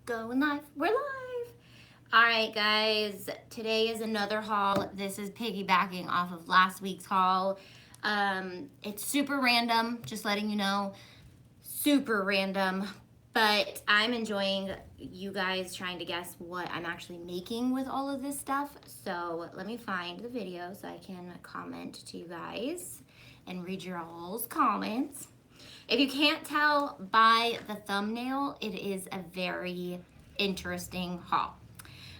Going live. We're live. All right, guys. Today is another haul. This is piggybacking off of last week's haul. It's super random, just letting you know. Super random. But I'm enjoying you guys trying to guess what I'm actually making with all of this stuff. So let me find the video so I can comment to you guys and read your all's comments. If you can't tell by the thumbnail, it is a very interesting haul.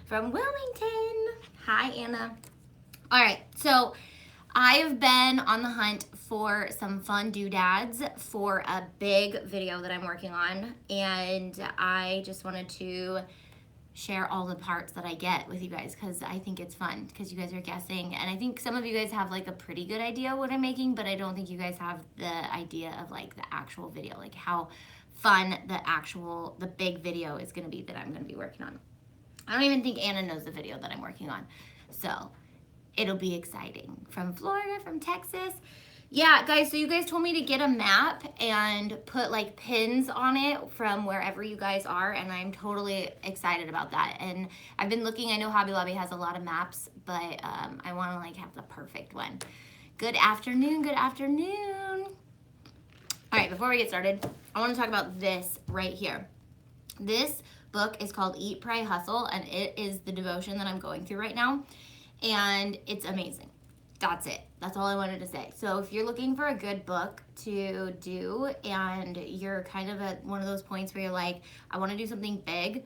From Wilmington. Hi, Anna. All right, so I have been on the hunt for some fun doodads for a big video that I'm working on, and I just wanted to share all the parts that I get with you guys because I think it's fun because you guys are guessing, and I think some of you guys have like a pretty good idea what I'm making, but I don't think you guys have the idea of like the actual video, like how fun the big video is going to be that I'm going to be working on. I don't even think Anna knows the video that I'm working on, so it'll be exciting. From Florida, from Texas. Yeah, guys, so you guys told me to get a map and put like pins on it from wherever you guys are, and I'm totally excited about that. And I've been looking, I know Hobby Lobby has a lot of maps, but I want to like have the perfect one. Good afternoon, good afternoon. All right, before we get started, I want to talk about this right here. This book is called Eat, Pray, Hustle, and it is the devotion that I'm going through right now, and it's amazing. That's it. That's all I wanted to say. So if you're looking for a good book to do and you're kind of at one of those points where you're like, I want to do something big,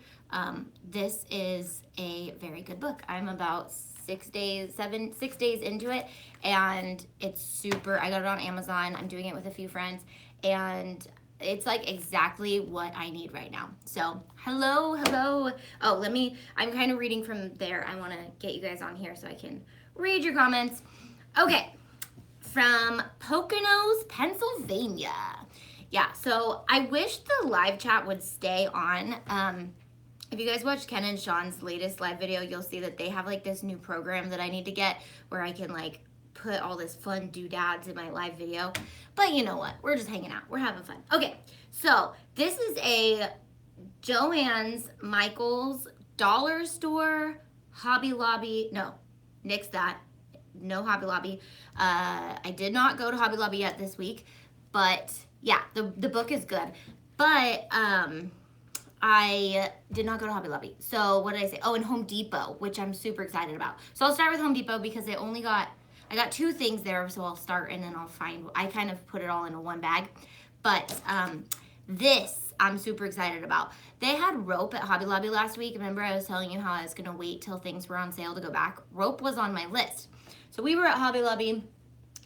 this is a very good book. I'm about 6 days into it, and it's super, I got it on Amazon. I'm doing it with a few friends, and it's like exactly what I need right now. So hello. Oh, I'm kind of reading from there. I want to get you guys on here so I can read your comments. Okay, from Poconos, Pennsylvania. Yeah, so I wish the live chat would stay on. If you guys watched Ken and Sean's latest live video, you'll see that they have like this new program that I need to get where I can like put all this fun doodads in my live video. But you know what? We're just hanging out. We're having fun. Okay, so this is a Joanns, Michael's, Dollar Store, Hobby Lobby. No, nix that. No Hobby Lobby. I did not go to Hobby Lobby yet this week, but yeah, the book is good. But I did not go to Hobby Lobby. So what did I say? Oh, and Home Depot, which I'm super excited about. So I'll start with Home Depot because I got two things there, so I'll start and then I kind of put it all into one bag. But this I'm super excited about. They had rope at Hobby Lobby last week. Remember I was telling you how I was gonna wait till things were on sale to go back? Rope was on my list. So we were at Hobby Lobby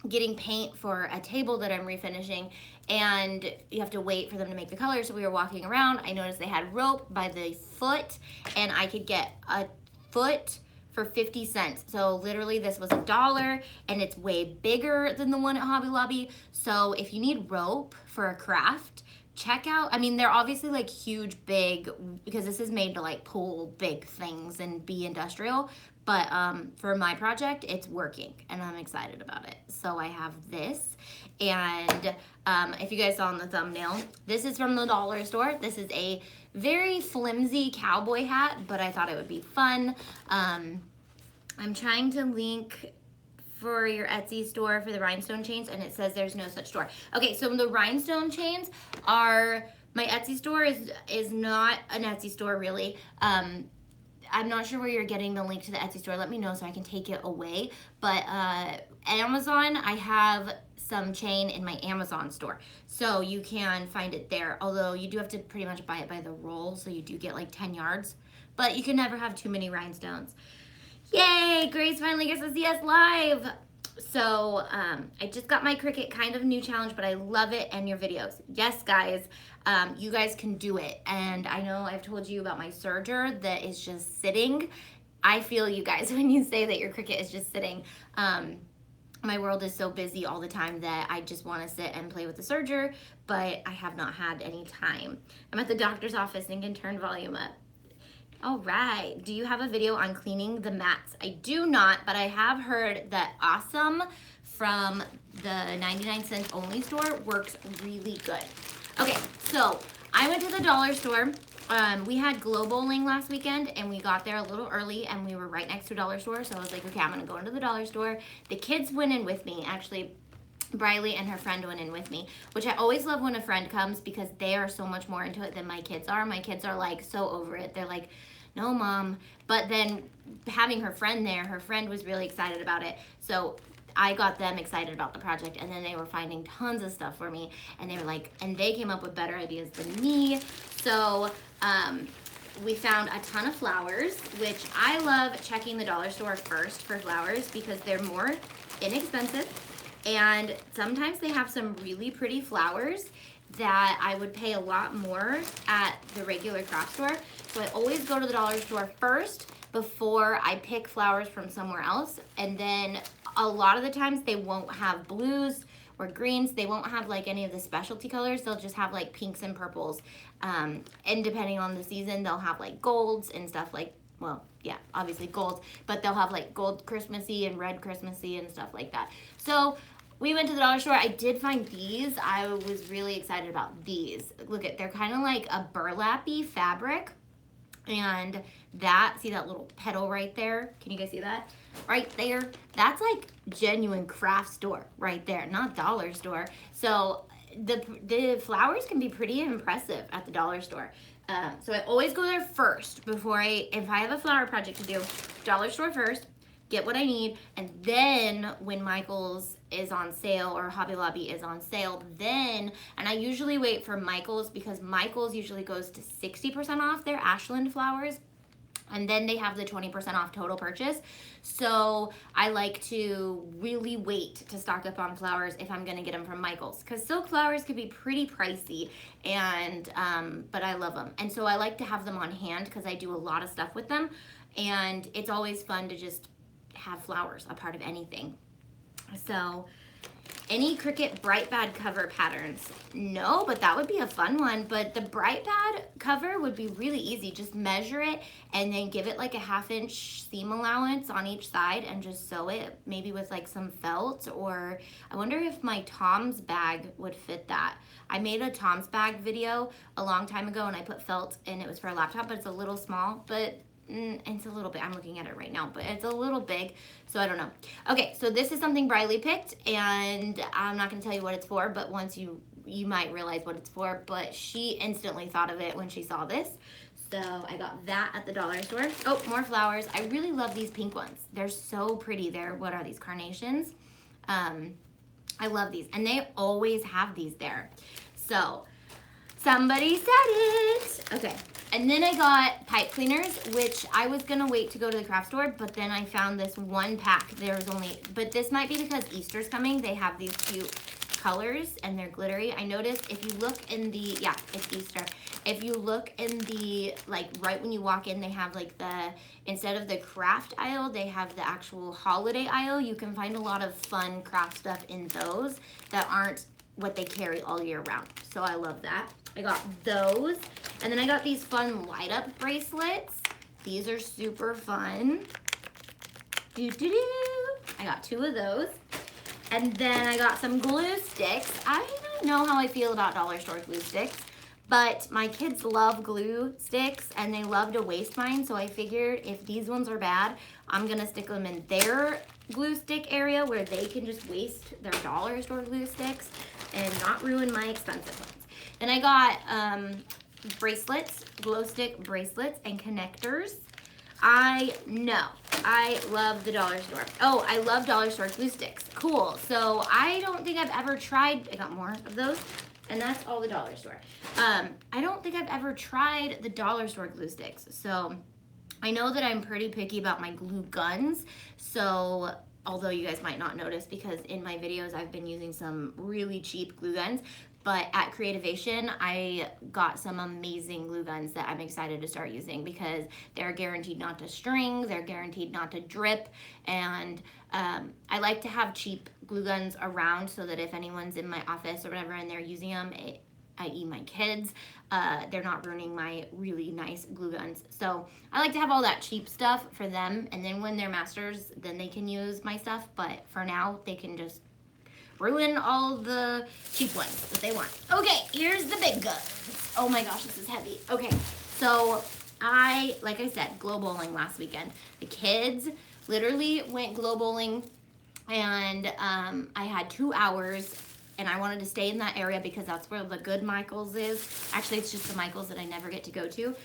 getting paint for a table that I'm refinishing, and you have to wait for them to make the color. So we were walking around. I noticed they had rope by the foot, and I could get a foot for 50 cents. So literally this was $1, and it's way bigger than the one at Hobby Lobby. So if you need rope for a craft, check out, I mean, they're obviously like huge, big, because this is made to like pull big things and be industrial. But for my project, it's working, and I'm excited about it. So I have this, and if you guys saw in the thumbnail, this is from the dollar store. This is a very flimsy cowboy hat, but I thought it would be fun. I'm trying to link for your Etsy store for the rhinestone chains, and it says there's no such store. Okay, so the rhinestone chains are, my Etsy store is not an Etsy store really. I'm not sure where you're getting the link to the Etsy store. Let me know so I can take it away. But Amazon, I have some chain in my Amazon store. So you can find it there. Although you do have to pretty much buy it by the roll. So you do get like 10 yards. But you can never have too many rhinestones. Yay! Grace finally gets to see us live. So I just got my Cricut kind of new challenge, but I love it and your videos. Yes, guys, you guys can do it. And I know I've told you about my serger that is just sitting. I feel you guys when you say that your Cricut is just sitting. My world is so busy all the time that I just want to sit and play with the serger, but I have not had any time. I'm at the doctor's office and can turn volume up. All right, do you have a video on cleaning the mats? I do not, but I have heard that Awesome from the 99 cents only store works really good. Okay, so I went to the dollar store We had glow bowling last weekend, and we got there a little early, and we were right next to a dollar store. So I was like, okay, I'm gonna go into the dollar store. The kids went in with me. Actually, Briley and her friend went in with me, which I always love when a friend comes because they are so much more into it than my kids are. My kids are like so over it. They're like, no, Mom. But then having her friend there, her friend was really excited about it. So I got them excited about the project, and then they were finding tons of stuff for me, and they were like, and they came up with better ideas than me. So we found a ton of flowers, which I love checking the dollar store first for flowers because they're more inexpensive, and sometimes they have some really pretty flowers that I would pay a lot more at the regular craft store. So I always go to the dollar store first before I pick flowers from somewhere else. And then a lot of the times they won't have blues or greens. They won't have like any of the specialty colors. They'll just have like pinks and purples. And depending on the season, they'll have like golds and stuff like, well, yeah, obviously golds, but they'll have like gold Christmassy and red Christmassy and stuff like that. So we went to the dollar store. I did find these. I was really excited about these. Look at, they're kind of like a burlappy fabric. And that, see that little petal right there? Can you guys see that? Right there? That's like genuine craft store right there, not dollar store. So the flowers can be pretty impressive at the dollar store. So I always go there first before if I have a flower project to do, dollar store first, get what I need, and then when Michael's is on sale or Hobby Lobby is on sale, then, and I usually wait for Michael's because Michael's usually goes to 60% off their Ashland flowers, and then they have the 20% off total purchase. So I like to really wait to stock up on flowers if I'm gonna get them from Michael's, because silk flowers could be pretty pricey, and but I love them. And so I like to have them on hand because I do a lot of stuff with them, and it's always fun to just have flowers a part of anything. So any Cricut Bright Bad cover patterns? No, but that would be a fun one. But the Bright Bad cover would be really easy. Just measure it and then give it like a 1/2 inch seam allowance on each side and just sew it, maybe with like some felt, or I wonder if my Tom's bag would fit that. I made a Tom's bag video a long time ago and I put felt and it was for a laptop, but it's a little small, but it's a little bit, I'm looking at it right now, but it's a little big, so I don't know. Okay, so this is something Briley picked, and I'm not going to tell you what it's for, but once you might realize what it's for, but she instantly thought of it when she saw this. So I got that at the dollar store. Oh, more flowers. I really love these pink ones. They're so pretty. They're, what are these, carnations? I love these, and they always have these there. So somebody said it. Okay. And then I got pipe cleaners, which I was gonna wait to go to the craft store, but then I found this one pack. There was only, but this might be because Easter's coming. They have these cute colors and they're glittery. I noticed if you look in the, yeah, it's Easter. If you look in the, like right when you walk in, they have like the, instead of the craft aisle, they have the actual holiday aisle. You can find a lot of fun craft stuff in those that aren't what they carry all year round. So I love that. I got those. And then I got these fun light up bracelets. These are super fun. I got 2 of those. And then I got some glue sticks. I don't know how I feel about dollar store glue sticks, but my kids love glue sticks and they love to waste mine. So I figured if these ones are bad, I'm gonna stick them in their glue stick area where they can just waste their dollar store glue sticks and not ruin my expensive ones. Then I got bracelets, glow stick bracelets and connectors. I love the dollar store. Oh, I love dollar store glue sticks. Cool. So I don't think I've ever tried, I got more of those, and that's all the dollar store. I don't think I've ever tried the dollar store glue sticks. So I know that I'm pretty picky about my glue guns. So although you guys might not notice because in my videos I've been using some really cheap glue guns, but at Creativation, I got some amazing glue guns that I'm excited to start using because they're guaranteed not to string, they're guaranteed not to drip, and I like to have cheap glue guns around so that if anyone's in my office or whatever and they're using them, i.e. my kids, they're not ruining my really nice glue guns. So I like to have all that cheap stuff for them, and then when they're masters, then they can use my stuff, but for now, they can just ruin all the cheap ones that they want. Okay, here's the big guns. Oh my gosh, this is heavy. Okay, So like I said, glow bowling last weekend. The kids literally went glow bowling, and I had 2 hours, and I wanted to stay in that area because that's where the good Michael's is. Actually, it's just the Michael's that I never get to go to.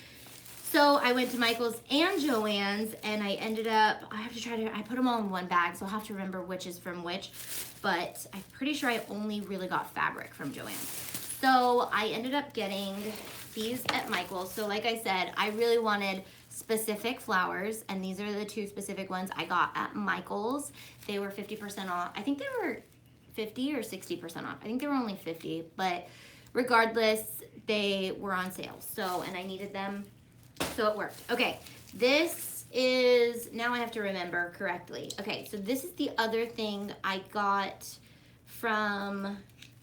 So I went to Michael's and Joanns, and I ended up, I put them all in one bag, so I'll have to remember which is from which, but I'm pretty sure I only really got fabric from Joanns. So I ended up getting these at Michael's. So like I said, I really wanted specific flowers, and these are the 2 specific ones I got at Michael's. They were 50% off. I think they were 50 or 60% off. I think they were only 50, but regardless, they were on sale. So, and I needed them, so it worked. Okay, this is, now I have to remember correctly. Okay, so this is the other thing I got from,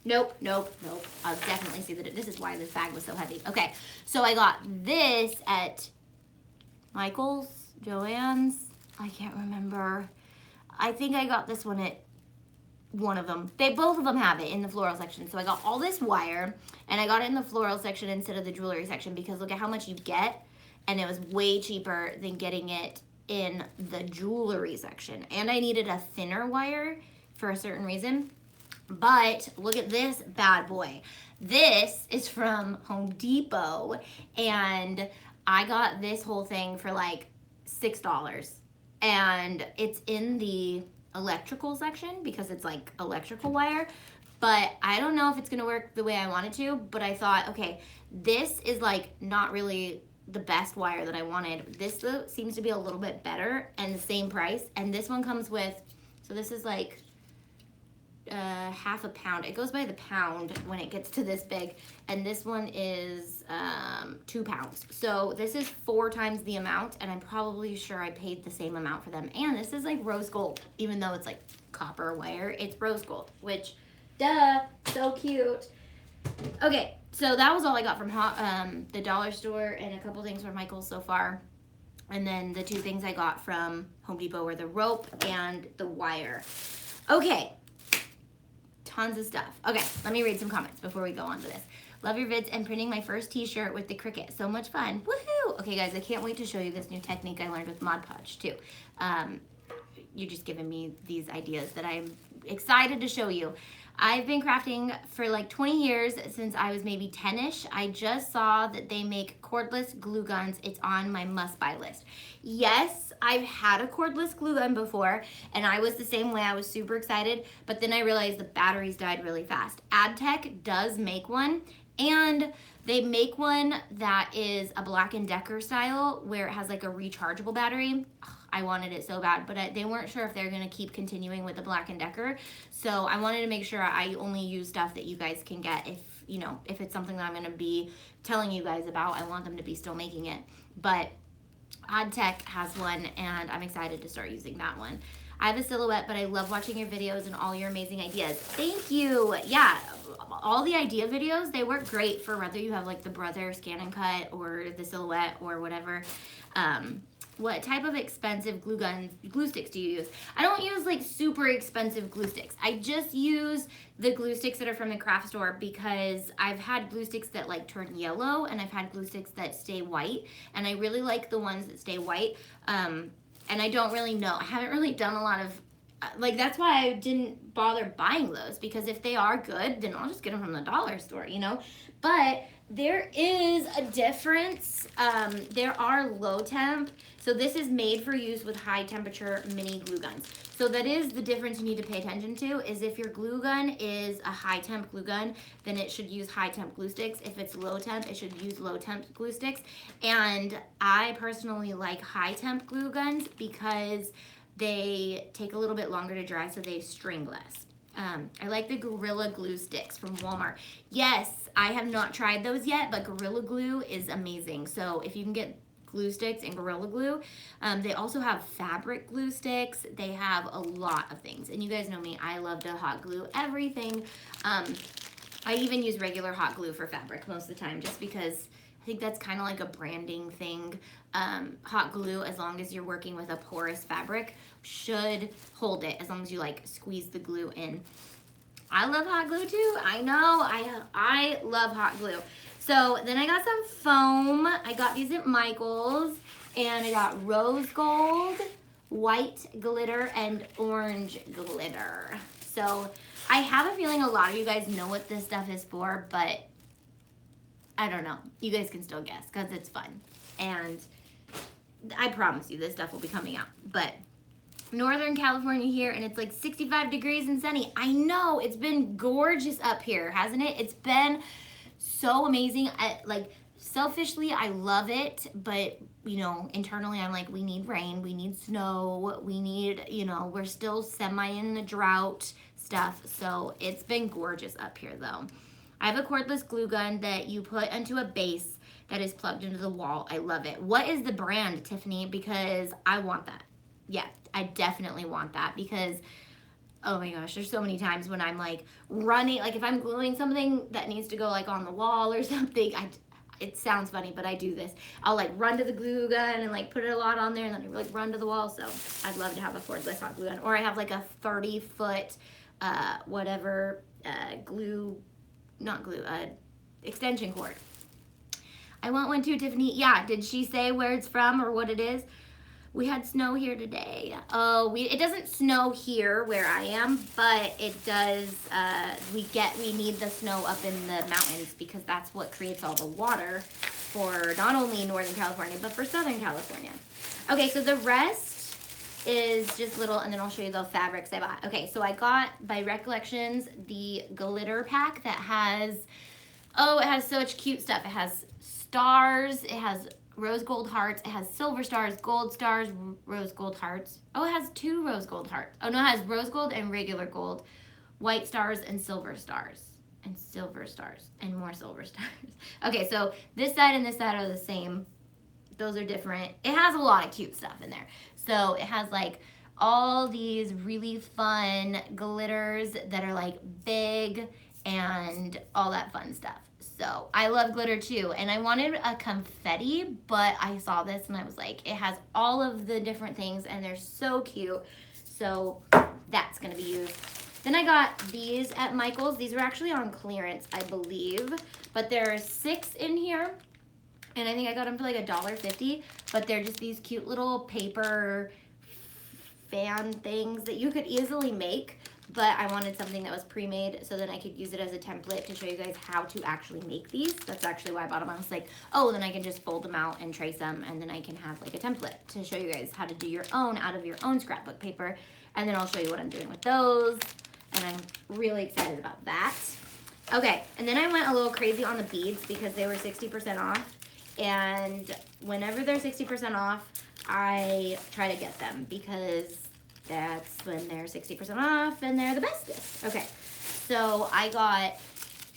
nope. I'll definitely see that this is why this bag was so heavy. Okay, so I got this at Michael's, Joann's, I can't remember. I think I got this one at one of them. Both of them have it in the floral section. So I got all this wire, and I got it in the floral section instead of the jewelry section because look at how much you get, and it was way cheaper than getting it in the jewelry section. And I needed a thinner wire for a certain reason. But look at this bad boy. This is from Home Depot, and I got this whole thing for like $6, and it's in the electrical section because it's like electrical wire, but I don't know if it's gonna work the way I want it to. But I thought, okay, this is like not really the best wire that I wanted. This seems to be a little bit better and the same price, and this one comes with, so this is like half a pound. It goes by the pound when it gets to this big, and this one is 2 pounds. So this is 4 times the amount, and I'm probably sure I paid the same amount for them. And this is like rose gold, even though it's like copper wire, it's rose gold, which, duh, so cute. Okay, so that was all I got from the dollar store, and a couple things from Michael's so far. And then the 2 things I got from Home Depot were the rope and the wire. Okay. Tons of stuff. Okay, let me read some comments before we go on to this. Love your vids and printing my first t-shirt with the Cricut. So much fun. Woohoo! Okay, guys, I can't wait to show you this new technique I learned with Mod Podge, too. You're just giving me these ideas that I'm excited to show you. I've been crafting for like 20 years, since I was maybe 10-ish. I just saw that they make cordless glue guns. It's on my must-buy list. Yes, I've had a cordless glue gun before, and I was the same way. I was super excited, but then I realized the batteries died really fast. AdTech does make one, and they make one that is a Black & Decker style where it has like a rechargeable battery. I wanted it so bad, but they weren't sure if they're gonna keep continuing with the Black & Decker. So I wanted to make sure I only use stuff that you guys can get. If, you know, if it's something that I'm gonna be telling you guys about, I want them to be still making it. But AdTech has one, and I'm excited to start using that one. I have a silhouette, but I love watching your videos and all your amazing ideas. Thank you. Yeah, all the idea videos, they work great for whether you have like the Brother Scan and Cut or the silhouette or whatever. What type of expensive glue sticks do you use? I don't use like super expensive glue sticks. I just use the glue sticks that are from the craft store because I've had glue sticks that like turn yellow, and I've had glue sticks that stay white, and I really like the ones that stay white. And I don't really know. I haven't really done a lot of, like, that's why I didn't bother buying those, because if they are good, then I'll just get them from the dollar store, you know? But there is a difference. There are low temp. So this is made for use with high temperature mini glue guns. So that is the difference you need to pay attention to, is if your glue gun is a high temp glue gun, then it should use high temp glue sticks. If it's low temp, it should use low temp glue sticks. And I personally like high temp glue guns because they take a little bit longer to dry, so they string less. I like the Gorilla Glue sticks from Walmart. Yes, I have not tried those yet, but Gorilla Glue is amazing. So if you can get glue sticks and Gorilla Glue, they also have fabric glue sticks. They have a lot of things. And you guys know me, I love to hot glue everything. I even use regular hot glue for fabric most of the time, just because I think that's kind of like a branding thing. Hot glue, as long as you're working with a porous fabric, should hold it as long as you like squeeze the glue in. I love hot glue too. I know, I love hot glue. So then I got some foam. I got these at Michael's, and I got rose gold, white glitter, and orange glitter. So I have a feeling a lot of you guys know what this stuff is for, but I don't know. You guys can still guess because it's fun. And I promise you this stuff will be coming out. But Northern California here, and it's like 65 degrees and sunny. I know, it's been gorgeous up here, hasn't it? It's been so amazing. Like, selfishly, I love it, but, you know, internally, I'm like, we need rain, we need snow, we need, you know, we're still semi in the drought stuff, so it's been gorgeous up here, though. I have a cordless glue gun that you put onto a base that is plugged into the wall. I love it. What is the brand, Tiffany? Because I want that. Yeah, I definitely want that because, oh my gosh, there's so many times when I'm like running, like if I'm gluing something that needs to go like on the wall or something, it sounds funny, but I do this. I'll like run to the glue gun and like put it a lot on there and then I like run to the wall. So I'd love to have a cordless hot glue gun, or I have like a 30-foot extension cord. I want one too, Tiffany. Yeah, did she say where it's from or what it is? We had snow here today. Oh, it doesn't snow here where I am, but it does, we need the snow up in the mountains because that's what creates all the water for not only Northern California, but for Southern California. Okay, so the rest is just little, and then I'll show you the fabrics I bought. Okay, so I got, by Recollections, the glitter pack that has, oh, it has so much cute stuff. It has stars, it has rose gold hearts, it has silver stars, gold stars, rose gold hearts. Oh, it has 2 rose gold hearts. Oh no, it has rose gold and regular gold, white stars and silver stars, and silver stars, and more silver stars. Okay, so this side and this side are the same. Those are different. It has a lot of cute stuff in there. So it has like all these really fun glitters that are like big and all that fun stuff. So I love glitter too, and I wanted a confetti, but I saw this and I was like, it has all of the different things and they're so cute. So that's gonna be used. Then I got these at Michael's. These were actually on clearance, I believe, but there are 6 in here, and I think I got them for like $1.50, but they're just these cute little paper fan things that you could easily make. But I wanted something that was pre-made so then I could use it as a template to show you guys how to actually make these. That's actually why I bought them. I was like, oh, then I can just fold them out and trace them, and then I can have like a template to show you guys how to do your own out of your own scrapbook paper. And then I'll show you what I'm doing with those, and I'm really excited about that. Okay, and then I went a little crazy on the beads because they were 60% off, and whenever they're 60% off, I try to get them because that's when they're 60% off and they're the bestest. Okay, so I got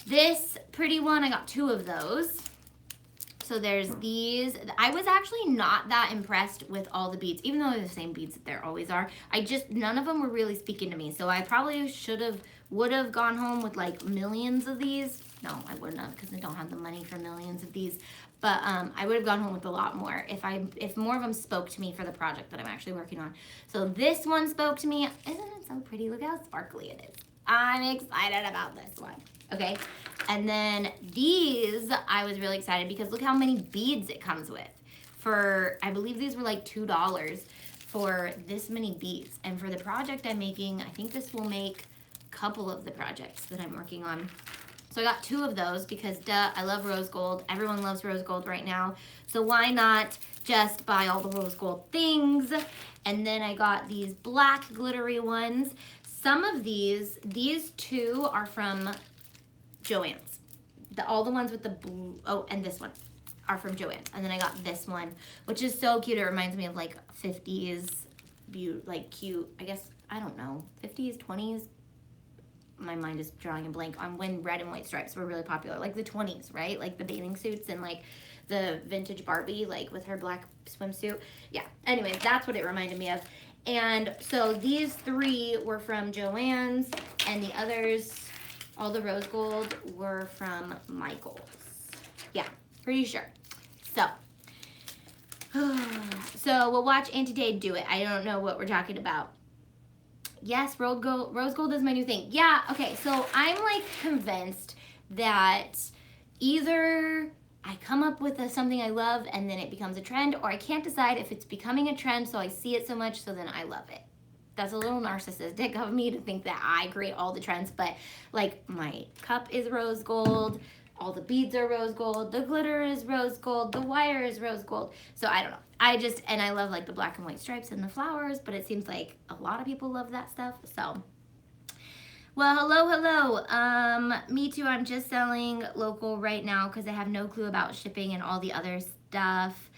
this pretty one. I got 2 of those. So there's these. I was actually not that impressed with all the beads, even though they're the same beads that there always are. None of them were really speaking to me. So I probably would have gone home with like millions of these. No, I wouldn't have, because I don't have the money for millions of these. But I would have gone home with a lot more if more of them spoke to me for the project that I'm actually working on. So this one spoke to me. Isn't it so pretty? Look how sparkly it is. I'm excited about this one. Okay, and then these, I was really excited because look how many beads it comes with. I believe these were like $2 for this many beads. And for the project I'm making, I think this will make a couple of the projects that I'm working on. So I got 2 of those because, duh, I love rose gold. Everyone loves rose gold right now. So why not just buy all the rose gold things? And then I got these black glittery ones. Some of these 2 are from Joanns. All the ones with the blue, oh, and this one are from Joanns. And then I got this one, which is so cute. It reminds me of like 50s, like cute, I guess, I don't know, 50s, 20s. My mind is drawing a blank on when red and white stripes were really popular, like the 20s, right? Like the bathing suits and like the vintage Barbie, like with her black swimsuit. Yeah, anyways, that's what it reminded me of. And so these 3 were from Joanns, and the others, all the rose gold, were from Michael's. Yeah, pretty sure. So we'll watch Auntie Tay do it. I don't know what we're talking about. Yes, rose gold is my new thing. Yeah, okay, so I'm like convinced that either I come up with something I love and then it becomes a trend, or I can't decide if it's becoming a trend, so I see it so much, so then I love it. That's a little narcissistic of me to think that I create all the trends, but like my cup is rose gold, all the beads are rose gold, the glitter is rose gold, the wire is rose gold. So I don't know. And I love like the black and white stripes and the flowers, but it seems like a lot of people love that stuff. So, well, hello. Me too. I'm just selling local right now because I have no clue about shipping and all the other stuff.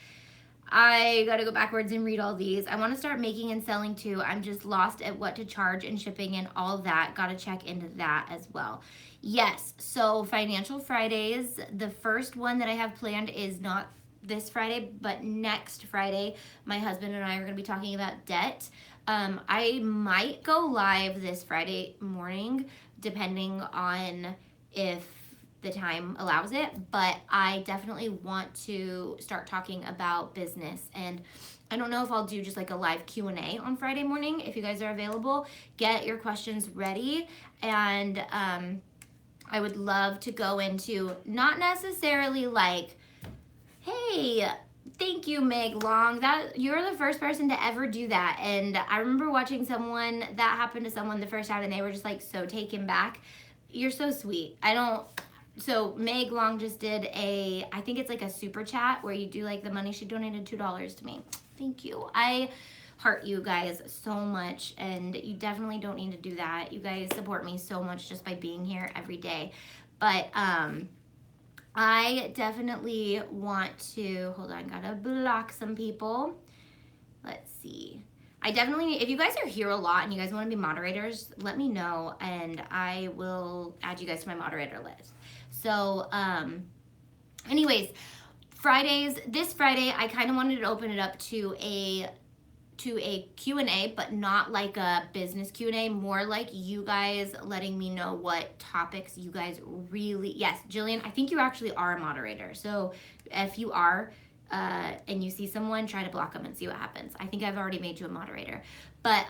I gotta go backwards and read all these. I want to start making and selling too. I'm just lost at what to charge and shipping and all that. Gotta check into that as well. Yes, so Financial Fridays, the first one that I have planned is not this Friday, but next Friday. My husband and I are gonna be talking about debt. I might go live this Friday morning, depending on if the time allows it, but I definitely want to start talking about business. And I don't know if I'll do just like a live Q&A on Friday morning. If you guys are available, get your questions ready. And I would love to go into not necessarily like, hey, thank you, Meg Long. That you're the first person to ever do that. And I remember watching someone that happened to someone the first time, and they were just like so taken back. You're so sweet. So Meg Long just did I think it's like a super chat where you do like the money. She donated $2 to me. Thank you. I heart you guys so much, and you definitely don't need to do that. You guys support me so much just by being here every day. But I definitely want to, hold on, gotta block some people. Let's see. If you guys are here a lot and you guys want to be moderators, let me know and I will add you guys to my moderator list. So, anyways, this Friday, I kind of wanted to open it up to a Q&A, but not like a business Q&A, more like you guys letting me know what topics you guys really, yes, Jillian, I think you actually are a moderator. So if you are, and you see someone, try to block them and see what happens. I think I've already made you a moderator, but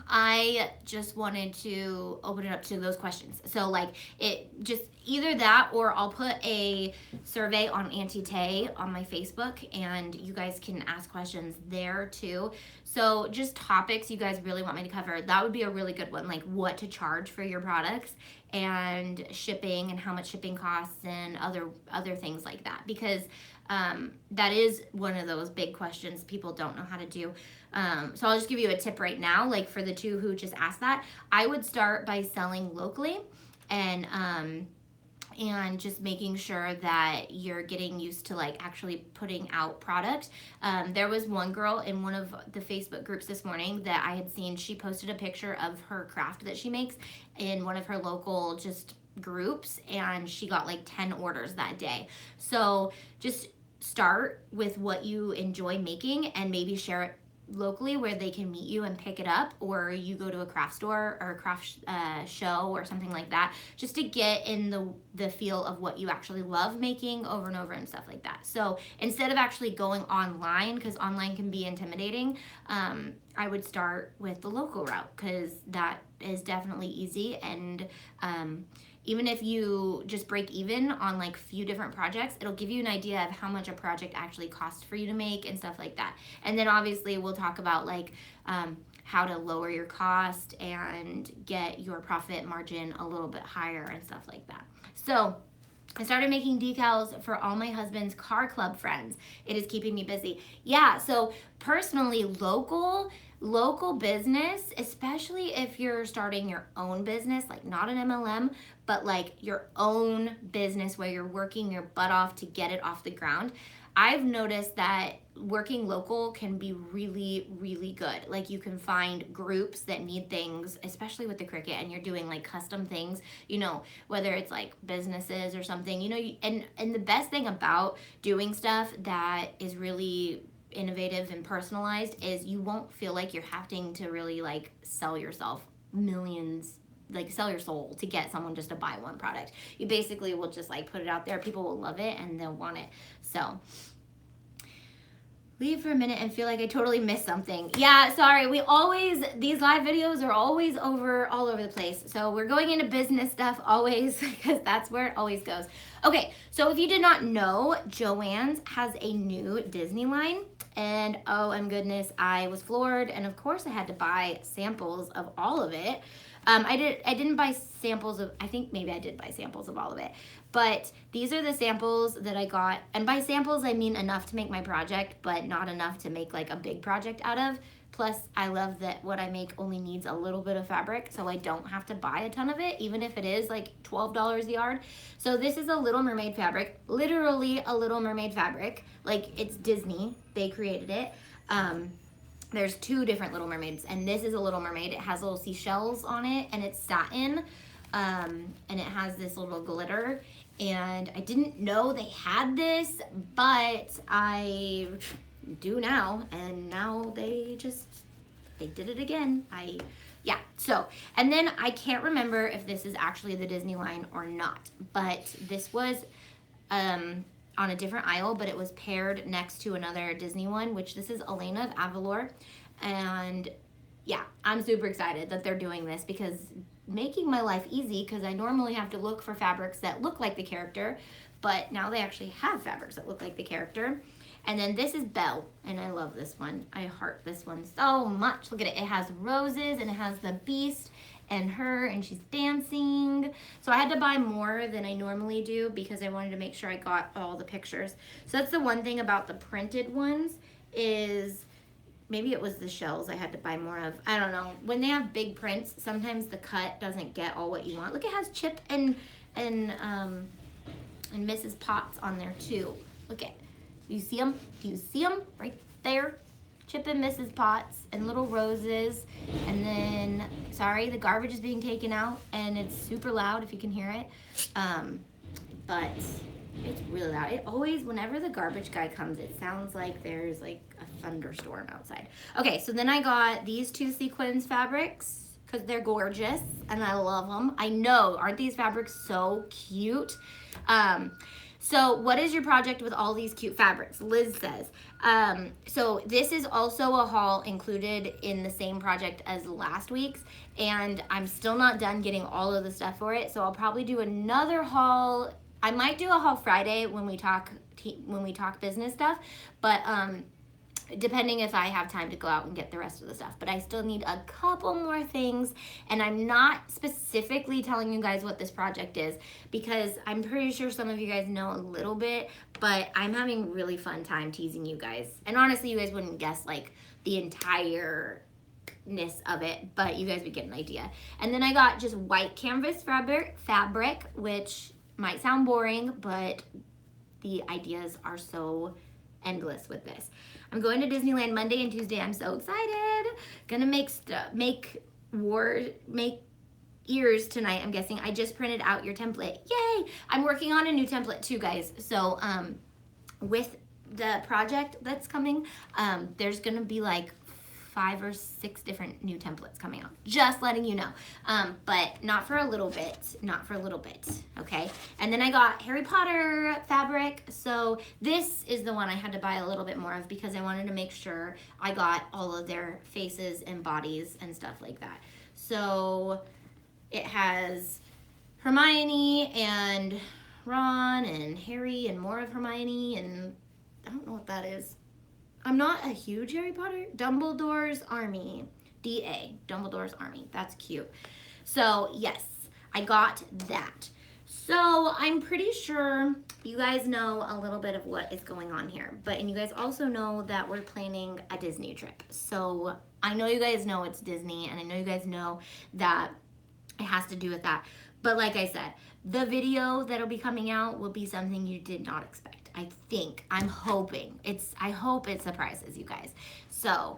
I just wanted to open it up to those questions. So like it just either that, or I'll put a survey on Auntie Tay on my Facebook and you guys can ask questions there too. So just topics you guys really want me to cover. That would be a really good one, like what to charge for your products and shipping and how much shipping costs and other things like that, because that is one of those big questions people don't know how to do. So I'll just give you a tip right now, like for the two who just asked that, I would start by selling locally and just making sure that you're getting used to like actually putting out product. There was one girl in one of the Facebook groups this morning that I had seen, she posted a picture of her craft that she makes in one of her local just groups, and she got like 10 orders that day. So just start with what you enjoy making and maybe share it locally where they can meet you and pick it up, or you go to a craft store or a craft show or something like that, just to get in the feel of what you actually love making over and over and stuff like that. So instead of actually going online, because online can be intimidating, I would start with the local route, because that is definitely easy. And even if you just break even on like few different projects, it'll give you an idea of how much a project actually costs for you to make and stuff like that. And then obviously we'll talk about like how to lower your cost and get your profit margin a little bit higher and stuff like that. So I started making decals for all my husband's car club friends. It is keeping me busy. Yeah, so personally, local business, especially if you're starting your own business, like not an MLM, but like your own business where you're working your butt off to get it off the ground. I've noticed that working local can be really, really good. Like you can find groups that need things, especially with the Cricut, and you're doing like custom things, you know, whether it's like businesses or something, you know, and the best thing about doing stuff that is really innovative and personalized is you won't feel like you're having to really like sell yourself millions, like sell your soul to get someone just to buy one product. You basically will just like put it out there, people will love it and they'll want it. So leave for a minute and feel like I totally missed something. Yeah, sorry. These live videos are always all over the place. So we're going into business stuff always because that's where it always goes. Okay, so if you did not know, Joanns has a new Disney line. And oh my goodness, I was floored. And of course I had to buy samples of all of it. I didn't buy samples of, I think maybe I did buy samples of all of it. But these are the samples that I got. And by samples, I mean enough to make my project, but not enough to make like a big project out of. Plus, I love that what I make only needs a little bit of fabric, so I don't have to buy a ton of it, even if it is like $12 a yard. So this is a Little Mermaid fabric, literally a Little Mermaid fabric. Like, it's Disney, they created it. There's two different Little Mermaids, and this is a Little Mermaid. It has little seashells on it, and it's satin, and it has this little glitter. And I didn't know they had this, but I do now, and now they did it again. Yeah, so, and then I can't remember if this is actually the Disney line or not, but this was on a different aisle, but it was paired next to another Disney one, which this is Elena of Avalor. And yeah, I'm super excited that they're doing this because making my life easy, because I normally have to look for fabrics that look like the character, but now they actually have fabrics that look like the character. And then this is Belle, and I love this one. I heart this one so much. Look at it. It has roses, and it has the beast and her, and she's dancing. So I had to buy more than I normally do because I wanted to make sure I got all the pictures. So that's the one thing about the printed ones is maybe it was the shells I had to buy more of. I don't know. When they have big prints, sometimes the cut doesn't get all what you want. Look, it has Chip and Mrs. Potts on there too. Look at, you see them? Do you see them right there? Chip and Mrs. Potts and little roses. And then, sorry, the garbage is being taken out and it's super loud if you can hear it. But it's really loud. It always, whenever the garbage guy comes, it sounds like there's like a thunderstorm outside. Okay, so then I got these two sequins fabrics because they're gorgeous and I love them. I know, aren't these fabrics so cute? So what is your project with all these cute fabrics? Liz says. So this is also a haul included in the same project as last week's, and I'm still not done getting all of the stuff for it. So I'll probably do another haul. I might do a haul Friday when we talk business stuff, but depending if I have time to go out and get the rest of the stuff. But I still need a couple more things, and I'm not specifically telling you guys what this project is because I'm pretty sure some of you guys know a little bit, but I'm having really fun time teasing you guys. And honestly, you guys wouldn't guess like the entireness of it, but you guys would get an idea. And then I got just white canvas fabric, which might sound boring, but the ideas are so endless with this. I'm going to Disneyland Monday and Tuesday. I'm so excited. Gonna make ears tonight, I'm guessing. I just printed out your template. Yay! I'm working on a new template too, guys. So with the project that's coming, there's gonna be like 5 or 6 different new templates coming out. Just letting you know. But not for a little bit. Not for a little bit. Okay? And then I got Harry Potter fabric. So this is the one I had to buy a little bit more of because I wanted to make sure I got all of their faces and bodies and stuff like that. So it has Hermione and Ron and Harry and more of Hermione, and I don't know what that is. I'm not a huge Harry Potter. Dumbledore's Army. D.A. Dumbledore's Army. That's cute. So, yes, I got that. So, I'm pretty sure you guys know a little bit of what is going on here. And you guys also know that we're planning a Disney trip. So, I know you guys know it's Disney, and I know you guys know that it has to do with that. But like I said, the video that'll be coming out will be something you did not expect. I'm hoping. I hope it surprises you guys. So,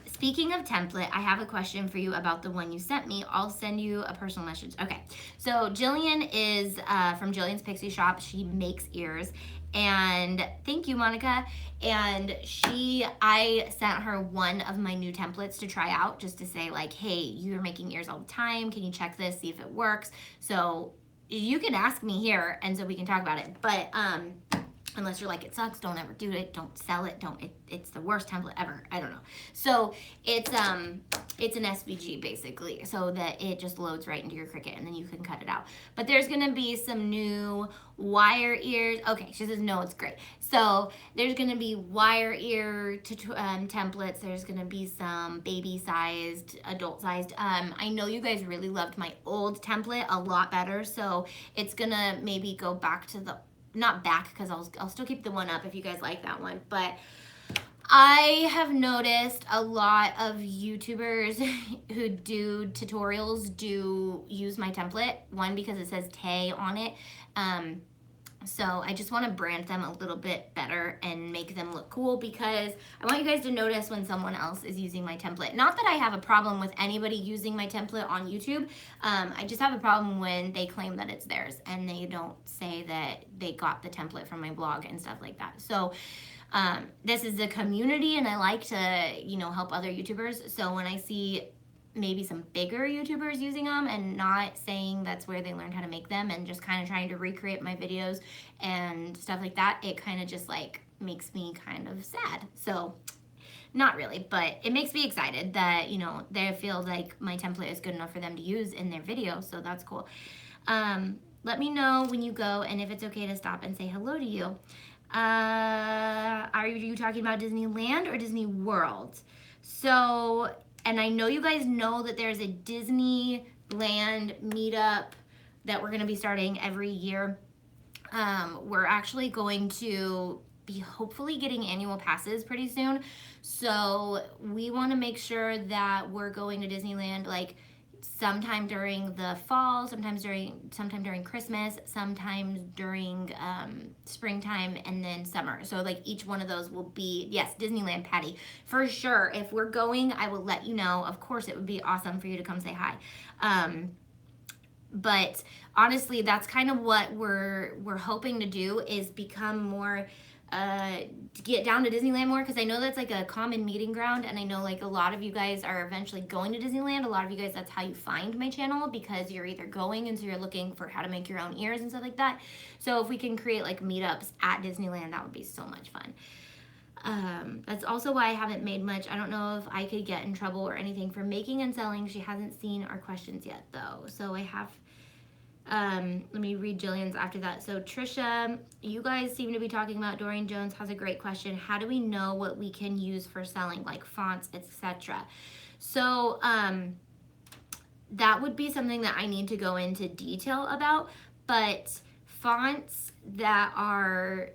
speaking of template, I have a question for you about the one you sent me. I'll send you a personal message. Okay, so Jillian is from Jillian's Pixie Shop. She makes ears. And thank you, Monica. And I sent her one of my new templates to try out just to say like, hey, you're making ears all the time. Can you check this, see if it works? So you can ask me here and so we can talk about it. But Unless you're like, it sucks, don't ever do it, don't sell it, it's the worst template ever. I don't know. So it's an SVG basically, so that it just loads right into your Cricut and then you can cut it out. But there's gonna be some new wire ears. Okay, she says no, it's great. So there's gonna be wire ear templates. There's gonna be some baby sized, adult sized. I know you guys really loved my old template a lot better, so it's gonna maybe go back to the, not back, because I'll still keep the one up if you guys like that one, but I have noticed a lot of YouTubers who do tutorials do use my template. One, because it says Tay on it. So I just want to brand them a little bit better and make them look cool, because I want you guys to notice when someone else is using my template. Not that I have a problem with anybody using my template on YouTube. I just have a problem when they claim that it's theirs and they don't say that they got the template from my blog and stuff like that. So this is a community and I like to, you know, help other YouTubers. So when I see maybe some bigger YouTubers using them and not saying that's where they learned how to make them and just kind of trying to recreate my videos and stuff like that, it kind of just like makes me kind of sad. So not really, but it makes me excited that, you know, they feel like my template is good enough for them to use in their video. So that's cool. Let me know when you go and if it's okay to stop and say hello to you. Are you talking about Disneyland or Disney World? So, and I know you guys know that there's a Disneyland meetup that we're going to be starting every year. We're actually going to be hopefully getting annual passes pretty soon. So we want to make sure that we're going to Disneyland like sometime during the fall, sometime during Christmas, sometimes during springtime, and then summer. So like each one of those will be, yes, Disneyland, Patty, for sure. If we're going, I will let you know. Of course, it would be awesome for you to come say hi. But honestly, that's kind of what we're hoping to do, is become more, to get down to Disneyland more, because I know that's like a common meeting ground, and I know like a lot of you guys are eventually going to Disneyland. A lot of you guys, that's how you find my channel, because you're either going and so you're looking for how to make your own ears and stuff like that. So if we can create like meetups at Disneyland, that would be so much fun. That's also why I haven't made much. I don't know if I could get in trouble or anything for making and selling. She hasn't seen our questions yet though, so I have. Let me read Jillian's after that. So Trisha, you guys seem to be talking about Doreen Jones has a great question. How do we know what we can use for selling, like fonts, etc.? So that would be something that I need to go into detail about, but fonts that are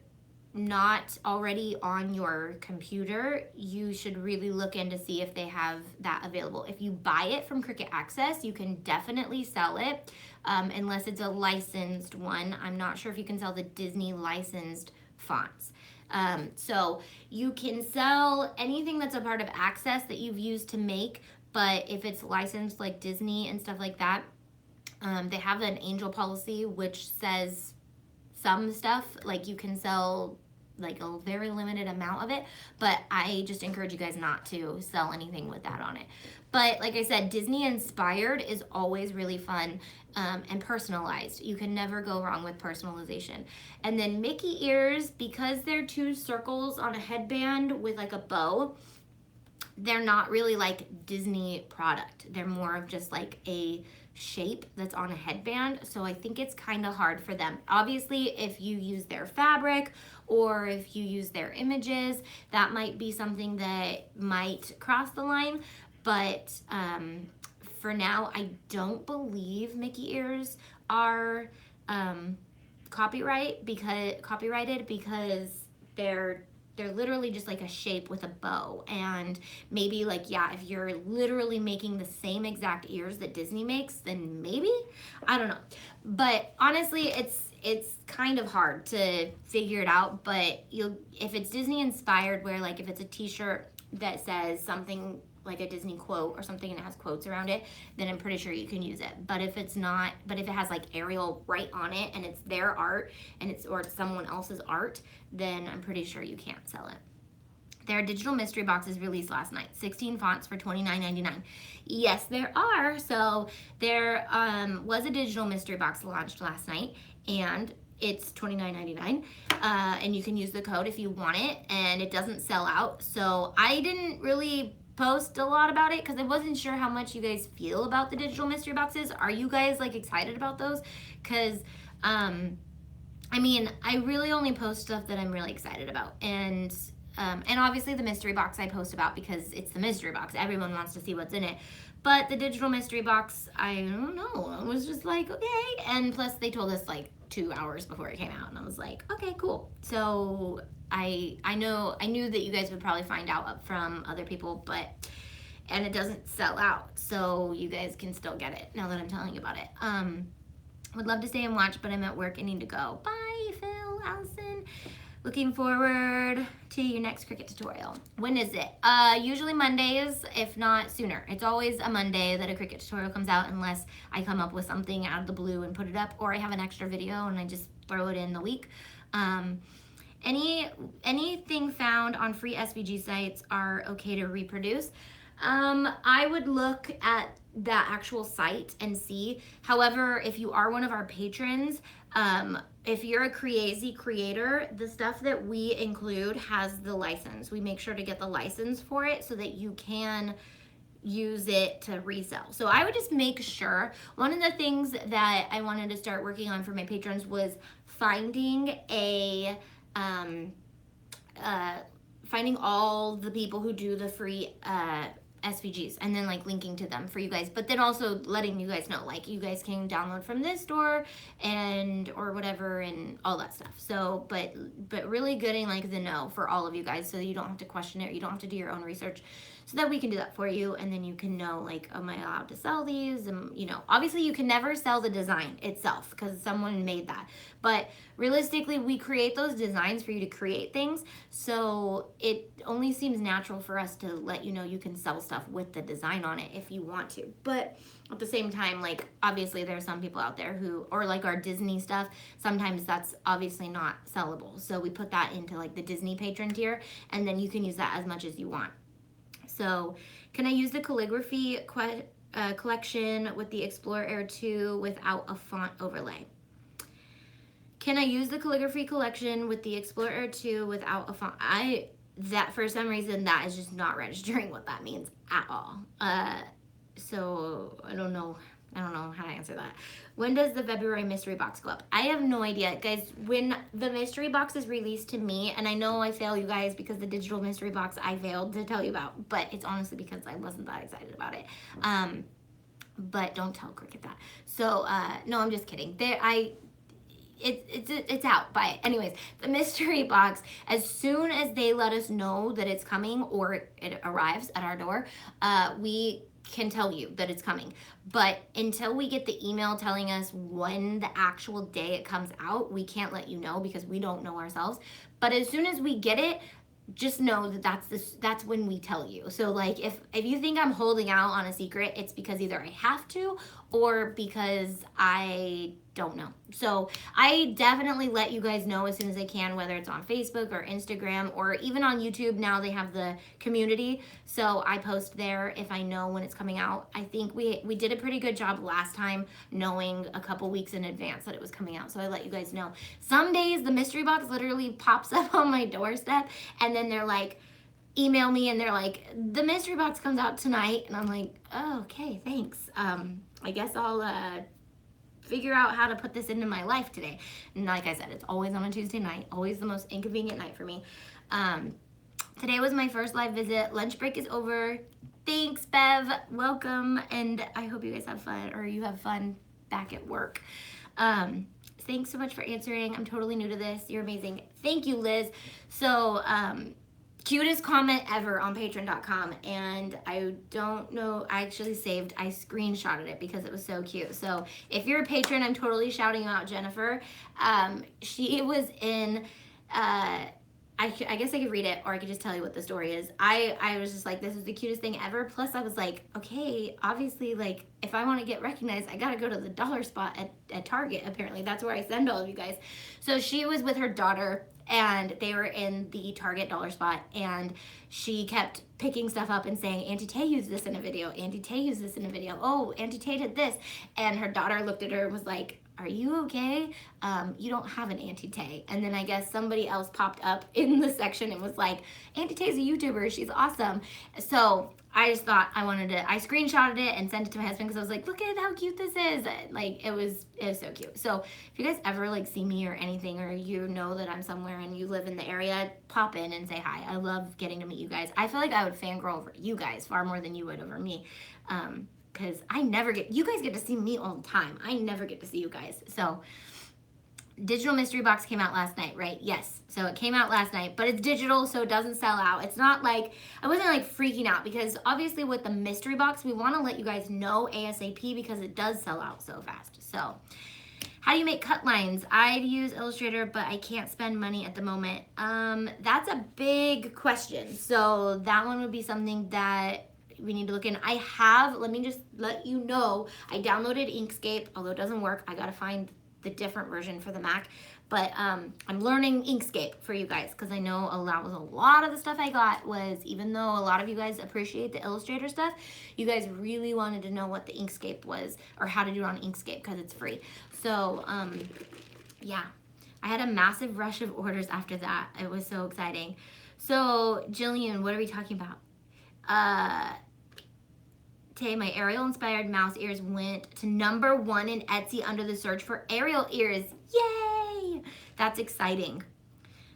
not already on your computer, you should really look in to see if they have that available. If you buy it from Cricut Access, you can definitely sell it, unless it's a licensed one. I'm not sure if you can sell the Disney licensed fonts. So you can sell anything that's a part of Access that you've used to make, but if it's licensed like Disney and stuff like that, they have an angel policy which says some stuff, like you can sell like a very limited amount of it, but I just encourage you guys not to sell anything with that on it. But like I said, Disney inspired is always really fun, and personalized. You can never go wrong with personalization. And then Mickey ears, because they're two circles on a headband with like a bow, they're not really like Disney product. They're more of just like a shape that's on a headband, so I think it's kind of hard for them. Obviously, if you use their fabric or if you use their images, that might be something that might cross the line, but for now, I don't believe Mickey ears are copyrighted because they're literally just like a shape with a bow, and maybe like, yeah, if you're literally making the same exact ears that Disney makes, then maybe, I don't know. But honestly, it's kind of hard to figure it out, but if it's Disney inspired, where like if it's a t-shirt that says something like a Disney quote or something and it has quotes around it, then I'm pretty sure you can use it. But if it's not, but if it has like Arial right on it and it's their art and it's someone else's art, then I'm pretty sure you can't sell it. There are digital mystery boxes released last night, 16 fonts for $29.99. Yes, there are. So there was a digital mystery box launched last night, and it's $29.99, and you can use the code if you want it, and it doesn't sell out. So I didn't really post a lot about it because I wasn't sure how much you guys feel about the digital mystery boxes. Are you guys like excited about those? Because I mean, I really only post stuff that I'm really excited about, and obviously the mystery box I post about because it's the mystery box. Everyone wants to see what's in it. But the digital mystery box, I don't know. I was just like, okay. And plus they told us like 2 hours before it came out, and I was like, okay, cool. So I knew that you guys would probably find out from other people, and it doesn't sell out, so you guys can still get it now that I'm telling you about it. Would love to stay and watch, but I'm at work. I need to go. Bye, Phil, Allison. Looking forward to your next Cricut tutorial. When is it? Usually Mondays, if not sooner. It's always a Monday that a Cricut tutorial comes out unless I come up with something out of the blue and put it up, or I have an extra video and I just throw it in the week. Anything found on free SVG sites are okay to reproduce. I would look at that actual site and see. However, if you are one of our patrons, if you're a crazy creator, the stuff that we include has the license. We make sure to get the license for it so that you can use it to resell. So I would just make sure. One of the things that I wanted to start working on for my patrons was finding finding all the people who do the free SVGs and then like linking to them for you guys, but then also letting you guys know like you guys can download from this store and or whatever and all that stuff. So but really getting like the know for all of you guys so you don't have to question it, you don't have to do your own research, so that we can do that for you, and then you can know like, am I allowed to sell these? And you know, obviously you can never sell the design itself because someone made that, but realistically we create those designs for you to create things, so it only seems natural for us to let you know you can sell stuff with the design on it if you want to. But at the same time, like obviously there's some people out there who, or like our Disney stuff, sometimes that's obviously not sellable, so we put that into like the Disney patron tier, and then you can use that as much as you want. So can I use the calligraphy collection with the Explorer Air 2 without a font overlay? Can I use the calligraphy collection with the Explorer Air 2 without a font? That for some reason that is just not registering what that means at all. So I don't know how to answer that. When does the February mystery box go up? I have no idea. Guys, when the mystery box is released to me, and I know I fail you guys because the digital mystery box I failed to tell you about, but it's honestly because I wasn't that excited about it. But don't tell Cricut that. So, no, I'm just kidding. It's out. But anyways, the mystery box, as soon as they let us know that it's coming or it arrives at our door, we can tell you that it's coming. But until we get the email telling us when the actual day it comes out, we can't let you know because we don't know ourselves. But as soon as we get it, just know that that's when we tell you. So like if you think I'm holding out on a secret, it's because either I have to or because I don't know. So I definitely let you guys know as soon as I can, whether it's on Facebook or Instagram or even on YouTube. Now they have the community, so I post there if I know when it's coming out. I think we did a pretty good job last time knowing a couple weeks in advance that it was coming out, so I let you guys know. Some days the mystery box literally pops up on my doorstep and then they're like, email me and they're like, the mystery box comes out tonight, and I'm like, oh, okay, thanks. I guess I'll figure out how to put this into my life today. And like I said, it's always on a Tuesday night, always the most inconvenient night for me. Today was my first live visit. Lunch break is over. Thanks, Bev. Welcome, and I hope you guys have fun, or you have fun back at work. Thanks so much for answering. I'm totally new to this. You're amazing. Thank you, Liz. So, cutest comment ever on patreon.com, and I don't know, I screenshotted it because it was so cute. So if you're a patron, I'm totally shouting out Jennifer. She was in, I guess I could read it or I could just tell you what the story is. I was just like, this is the cutest thing ever. Plus I was like, okay, obviously, like if I want to get recognized, I gotta go to the dollar spot at Target. Apparently that's where I send all of you guys. So she was with her daughter and they were in the Target dollar spot, and she kept picking stuff up and saying, Auntie Tay used this in a video, Auntie Tay used this in a video, oh, Auntie Tay did this. And her daughter looked at her and was like, are you okay? You don't have an Auntie Tay. And then I guess somebody else popped up in the section and was like, Auntie Tay's a YouTuber, she's awesome. So I just thought I screenshotted it and sent it to my husband because I was like, look at how cute this is. Like, it was so cute. So if you guys ever like see me or anything, or you know that I'm somewhere and you live in the area, pop in and say hi. I love getting to meet you guys. I feel like I would fangirl over you guys far more than you would over me. Because you guys get to see me all the time. I never get to see you guys. So digital mystery box came out last night, right? Yes. So it came out last night, but it's digital, so it doesn't sell out. It's not like, I wasn't like freaking out because obviously with the mystery box, we want to let you guys know ASAP because it does sell out so fast. So how do you make cut lines? I'd use Illustrator, but I can't spend money at the moment. That's a big question. So that one would be something that we need to look in. Let me just let you know, I downloaded Inkscape, although it doesn't work. I gotta find the different version for the Mac, but I'm learning Inkscape for you guys because I know a lot of the stuff I got was, even though a lot of you guys appreciate the Illustrator stuff, you guys really wanted to know what the Inkscape was or how to do it on Inkscape because it's free. So yeah, I had a massive rush of orders after that. It was so exciting. So Jillian, what are we talking about? Tay, my Ariel inspired mouse ears went to #1 in Etsy under the search for Ariel ears. Yay! That's exciting.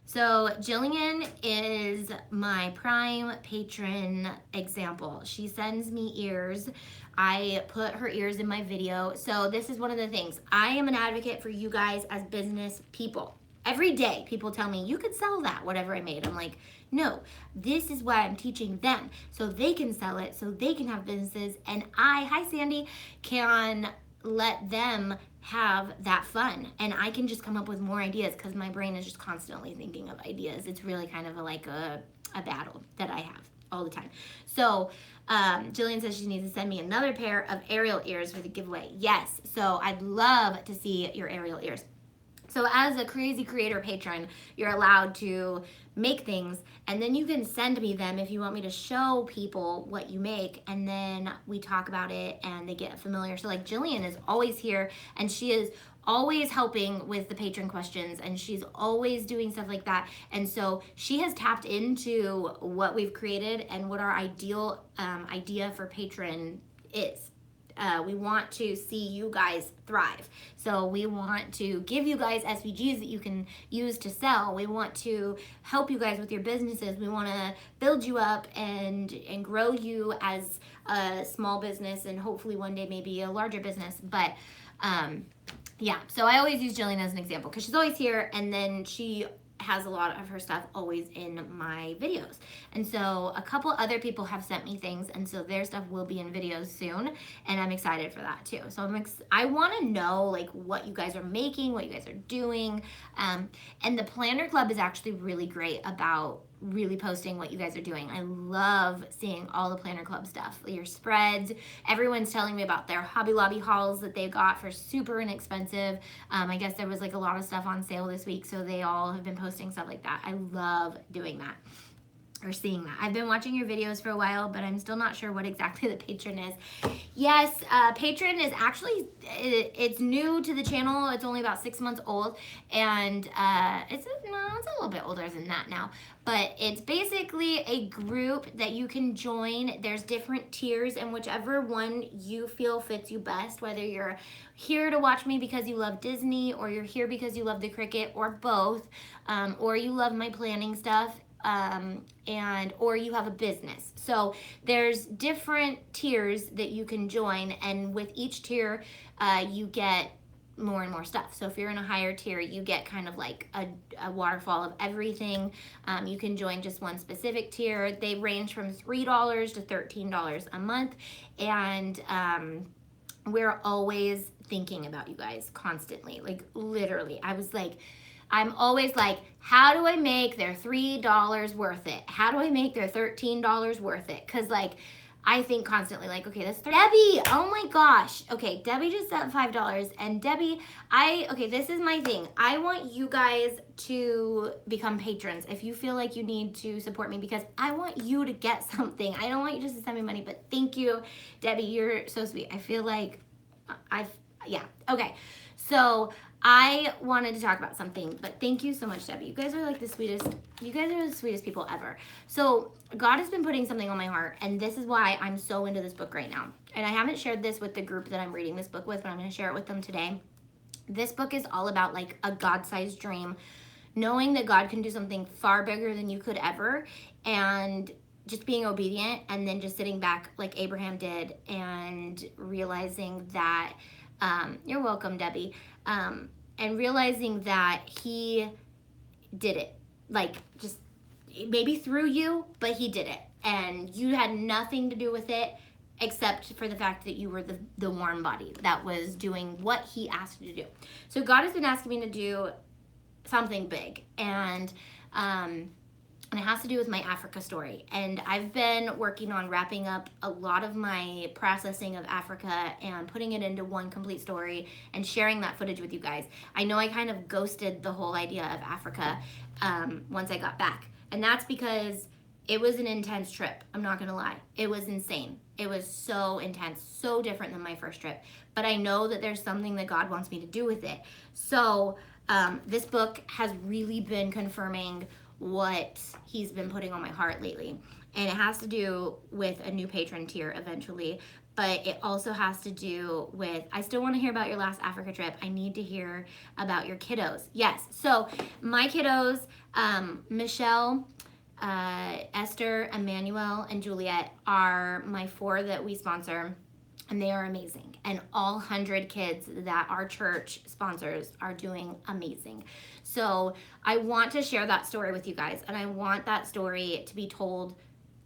So Jillian is my prime patron example. She sends me ears. I put her ears in my video. So this is one of the things. I am an advocate for you guys as business people. Every day people tell me, you could sell that, whatever I made. I'm like, no, this is why I'm teaching them so they can sell it, so they can have businesses, and hi Sandy, can let them have that fun, and I can just come up with more ideas because my brain is just constantly thinking of ideas. It's really kind of like a battle that I have all the time. So Jillian says she needs to send me another pair of Ariel ears for the giveaway. Yes, so I'd love to see your Ariel ears. So as a Crazy Creator patron, you're allowed to make things, and then you can send me them if you want me to show people what you make, and then we talk about it and they get familiar. So like Jillian is always here, and she is always helping with the patron questions, and she's always doing stuff like that. And so she has tapped into what we've created and what our ideal idea for patron is. We want to see you guys thrive. So we want to give you guys SVGs that you can use to sell. We want to help you guys with your businesses. We want to build you up and grow you as a small business, and hopefully one day maybe a larger business. But yeah, so I always use Jillian as an example because she's always here, and then she has a lot of her stuff always in my videos. And so a couple other people have sent me things, and so their stuff will be in videos soon, and I'm excited for that too. So I want to know like what you guys are making, what you guys are doing, and the Planner Club is actually really great about really posting what you guys are doing. I love seeing all the Planner Club stuff, your spreads. Everyone's telling me about their Hobby Lobby hauls that they got for super inexpensive. I guess there was like a lot of stuff on sale this week, so they all have been posting stuff like that. I love doing that, or seeing that. I've been watching your videos for a while, but I'm still not sure what exactly the patron is. Yes, patron is actually, it's new to the channel. It's only about 6 months old, and it's a little bit older than that now. But it's basically a group that you can join. There's different tiers, and whichever one you feel fits you best, whether you're here to watch me because you love Disney, or you're here because you love the Cricut, or both, or you love my planning stuff, or you have a business. So there's different tiers that you can join, and with each tier you get more and more stuff. So if you're in a higher tier, you get kind of like a waterfall of everything. You can join just one specific tier. They range from $3 to $13 a month, and we're always thinking about you guys constantly, like literally. I'm always like, how do I make their $3 worth it? How do I make their $13 worth it? Because like, I think constantly like, okay, that's Debbie, oh my gosh. Okay, Debbie just sent $5, and Debbie, okay, this is my thing. I want you guys to become patrons if you feel like you need to support me, because I want you to get something. I don't want you just to send me money, but thank you, Debbie, you're so sweet. I feel like yeah, okay. So I wanted to talk about something, but thank you so much, Debbie. You guys are like the sweetest. You guys are the sweetest people ever. So God has been putting something on my heart, and this is why I'm so into this book right now. And I haven't shared this with the group that I'm reading this book with, but I'm going to share it with them today. This book is all about like a God-sized dream, knowing that God can do something far bigger than you could ever, and just being obedient, and then just sitting back like Abraham did and realizing that, you're welcome, Debbie, and realizing that he did it, like just maybe through you, but he did it, and you had nothing to do with it except for the fact that you were the warm body that was doing what he asked you to do. So God has been asking me to do something big, and it has to do with my Africa story. And I've been working on wrapping up a lot of my processing of Africa and putting it into one complete story and sharing that footage with you guys. I know I kind of ghosted the whole idea of Africa once I got back. And that's because it was an intense trip. I'm not gonna lie. It was insane. It was so intense, so different than my first trip. But I know that there's something that God wants me to do with it. So this book has really been confirming what he's been putting on my heart lately. And it has to do with a new patron tier eventually, but it also has to do with, I still want to hear about your last Africa trip. I need to hear about your kiddos. Yes, so my kiddos, Michelle, Esther, Emmanuel, and Juliet are my 4 that we sponsor, and they are amazing. And all 100 kids that our church sponsors are doing amazing. So I want to share that story with you guys, and I want that story to be told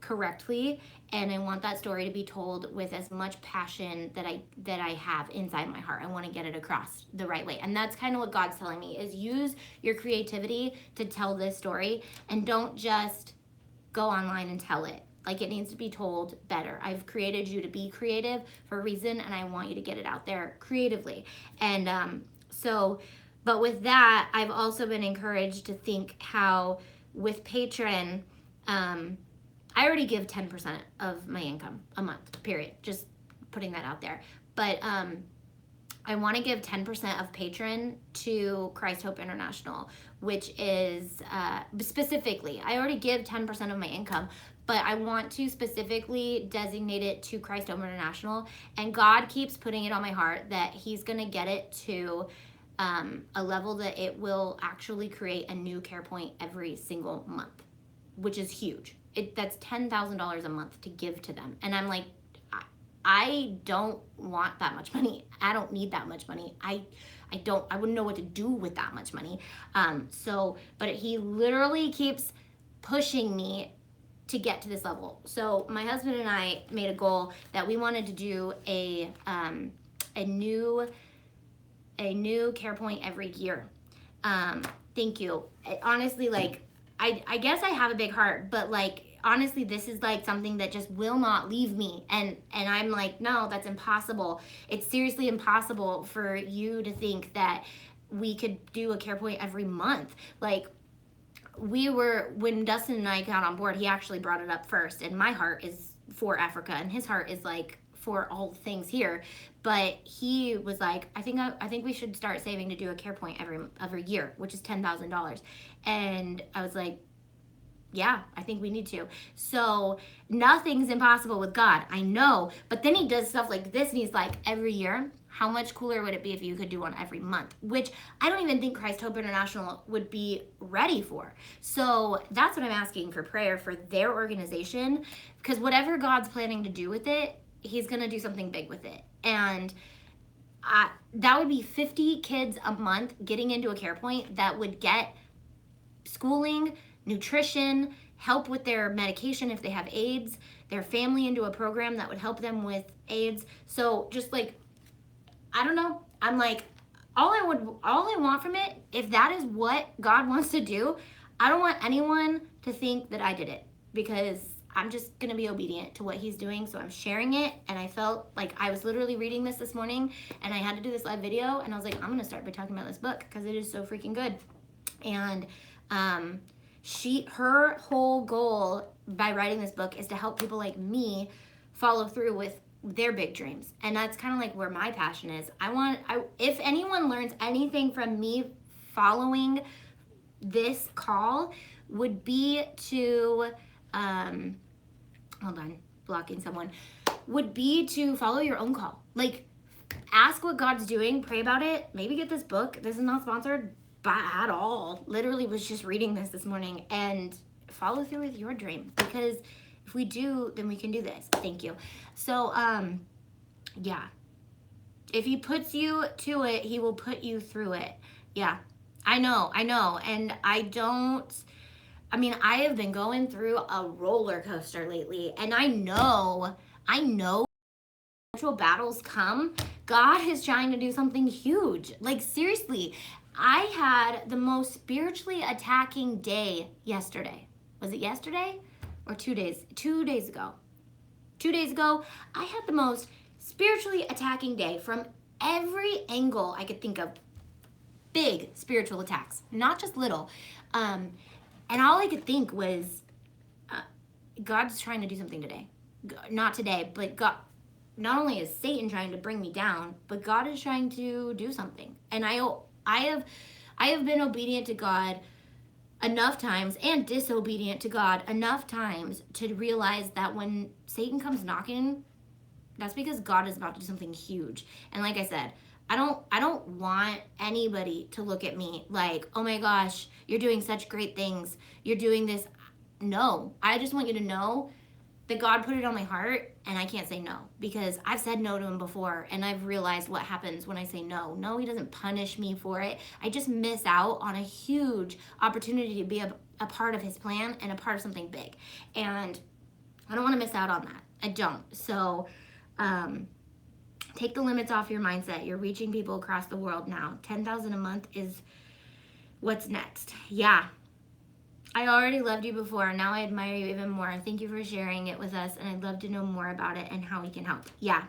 correctly, and I want that story to be told with as much passion that I have inside my heart. I want to get it across the right way. And that's kind of what God's telling me, is use your creativity to tell this story, and don't just go online and tell it. Like, it needs to be told better. I've created you to be creative for a reason, and I want you to get it out there creatively. And but with that, I've also been encouraged to think how with Patreon, I already give 10% of my income a month, period. Just putting that out there. But I want to give 10% of Patreon to Christ Hope International, which is specifically, I already give 10% of my income, but I want to specifically designate it to Christ Hope International. And God keeps putting it on my heart that he's going to get it to a level that it will actually create a new care point every single month, which is huge. That's $10,000 a month to give to them. And I'm like, I don't want that much money. I don't need that much money. I wouldn't know what to do with that much money. But he literally keeps pushing me to get to this level. So my husband and I made a goal that we wanted to do a new care point every year. Thank you. Honestly, like, I guess I have a big heart, but like, honestly, this is like something that just will not leave me. And I'm like, no, that's impossible. It's seriously impossible for you to think that we could do a care point every month. Like, when Dustin and I got on board, he actually brought it up first, and my heart is for Africa, and his heart is like for all things here. But he was like, I think we should start saving to do a care point every year, which is $10,000. And I was like, yeah, I think we need to. So nothing's impossible with God, I know. But then he does stuff like this, and he's like, every year. How much cooler would it be if you could do one every month? Which I don't even think Christ Hope International would be ready for. So that's what I'm asking for prayer for their organization, because whatever God's planning to do with it, he's going to do something big with it. And that would be 50 kids a month getting into a care point that would get schooling, nutrition, help with their medication if they have AIDS, their family into a program that would help them with AIDS. So just like, I don't know. I'm like, all I want from it, if that is what God wants to do, I don't want anyone to think that I did it, because I'm just going to be obedient to what he's doing. So I'm sharing it. And I felt like I was literally reading this morning, and I had to do this live video, and I was like, I'm going to start by talking about this book because it is so freaking good. And her whole goal by writing this book is to help people like me follow through with their big dreams. And that's kind of like where my passion is. If anyone learns anything from me following this call, would be to, hold on, blocking someone, would be to follow your own call. Like, ask what God's doing, pray about it, maybe get this book. This is not sponsored at all. Literally was just reading this morning, and follow through with your dream, because if we do, then we can do this. Thank you. So, yeah. If he puts you to it, he will put you through it. Yeah, I know. And I have been going through a roller coaster lately, and I know spiritual battles come, God is trying to do something huge. Like, seriously, I had the most spiritually attacking day yesterday. Was it yesterday or 2 days? 2 days ago. 2 days ago, I had the most spiritually attacking day from every angle I could think of. Big spiritual attacks, not just little. And all I could think was, God's trying to do something today. Not today, but God. Not only is Satan trying to bring me down, but God is trying to do something. And I have been obedient to God enough times, and disobedient to God enough times, to realize that when Satan comes knocking, that's because God is about to do something huge. And like I said, I don't want anybody to look at me like, oh my gosh, you're doing such great things, you're doing this. No, I just want you to know that God put it on my heart, and I can't say no, because I've said no to him before, and I've realized what happens when I say no. No, he doesn't punish me for it. I just miss out on a huge opportunity to be a part of his plan and a part of something big. And I don't want to miss out on that. I don't. So, take the limits off your mindset. You're reaching people across the world now. 10,000 a month is what's next. Yeah. I already loved you before. Now I admire you even more. Thank you for sharing it with us, and I'd love to know more about it and how we can help. Yeah.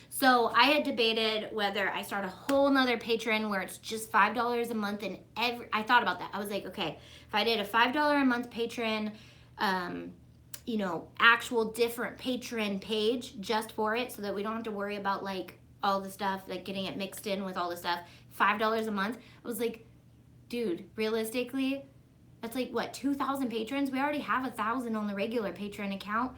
So I had debated whether I start a whole nother Patreon where it's just $5 a month, and I thought about that. I was like, okay, if I did a $5 a month Patreon, actual different Patreon page just for it, so that we don't have to worry about like all the stuff, like getting it mixed in with all the stuff, $5 a month. I was like, dude, realistically, that's like, what, 2,000 patrons? We already have 1,000 on the regular Patreon account.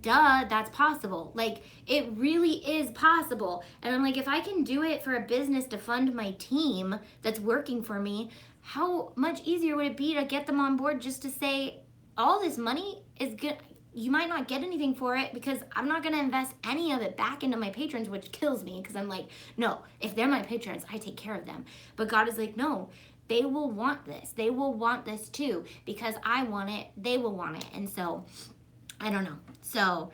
Duh, that's possible. Like, it really is possible. And I'm like, if I can do it for a business to fund my team that's working for me, how much easier would it be to get them on board, just to say, all this money is good. You might not get anything for it, because I'm not going to invest any of it back into my patrons, which kills me, because I'm like, no, if they're my patrons, I take care of them. But God is like, no, they will want this. They will want this too, because I want it. They will want it. And so, I don't know. So,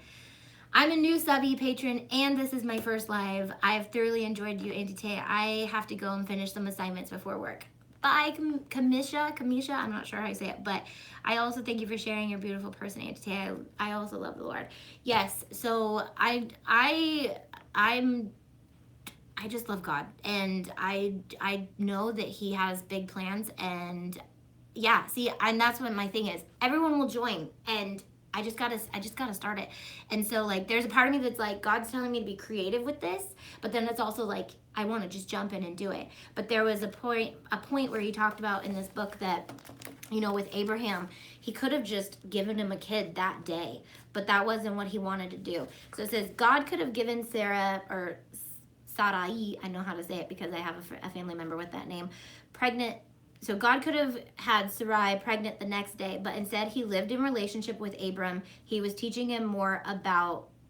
I'm a new subby patron, and this is my first live. I have thoroughly enjoyed you, Auntie Tay. I have to go and finish some assignments before work. Bye, Kamisha. I'm not sure how you say it, but I also thank you for sharing your beautiful person, Auntie Tay. I also love the Lord. Yes. So I just love God, and I know that he has big plans, and yeah, see, and that's what my thing is. Everyone will join, and I just gotta start it. And so, like, there's a part of me that's like, God's telling me to be creative with this, but then it's also like, I want to just jump in and do it. But there was a point where he talked about in this book that, with Abraham, he could have just given him a kid that day, but that wasn't what he wanted to do. So it says, God could have given Sarah, or Sarai, I know how to say it because I have a family member with that name, pregnant. So God could have had Sarai pregnant the next day, but instead he lived in relationship with Abram. He was teaching him more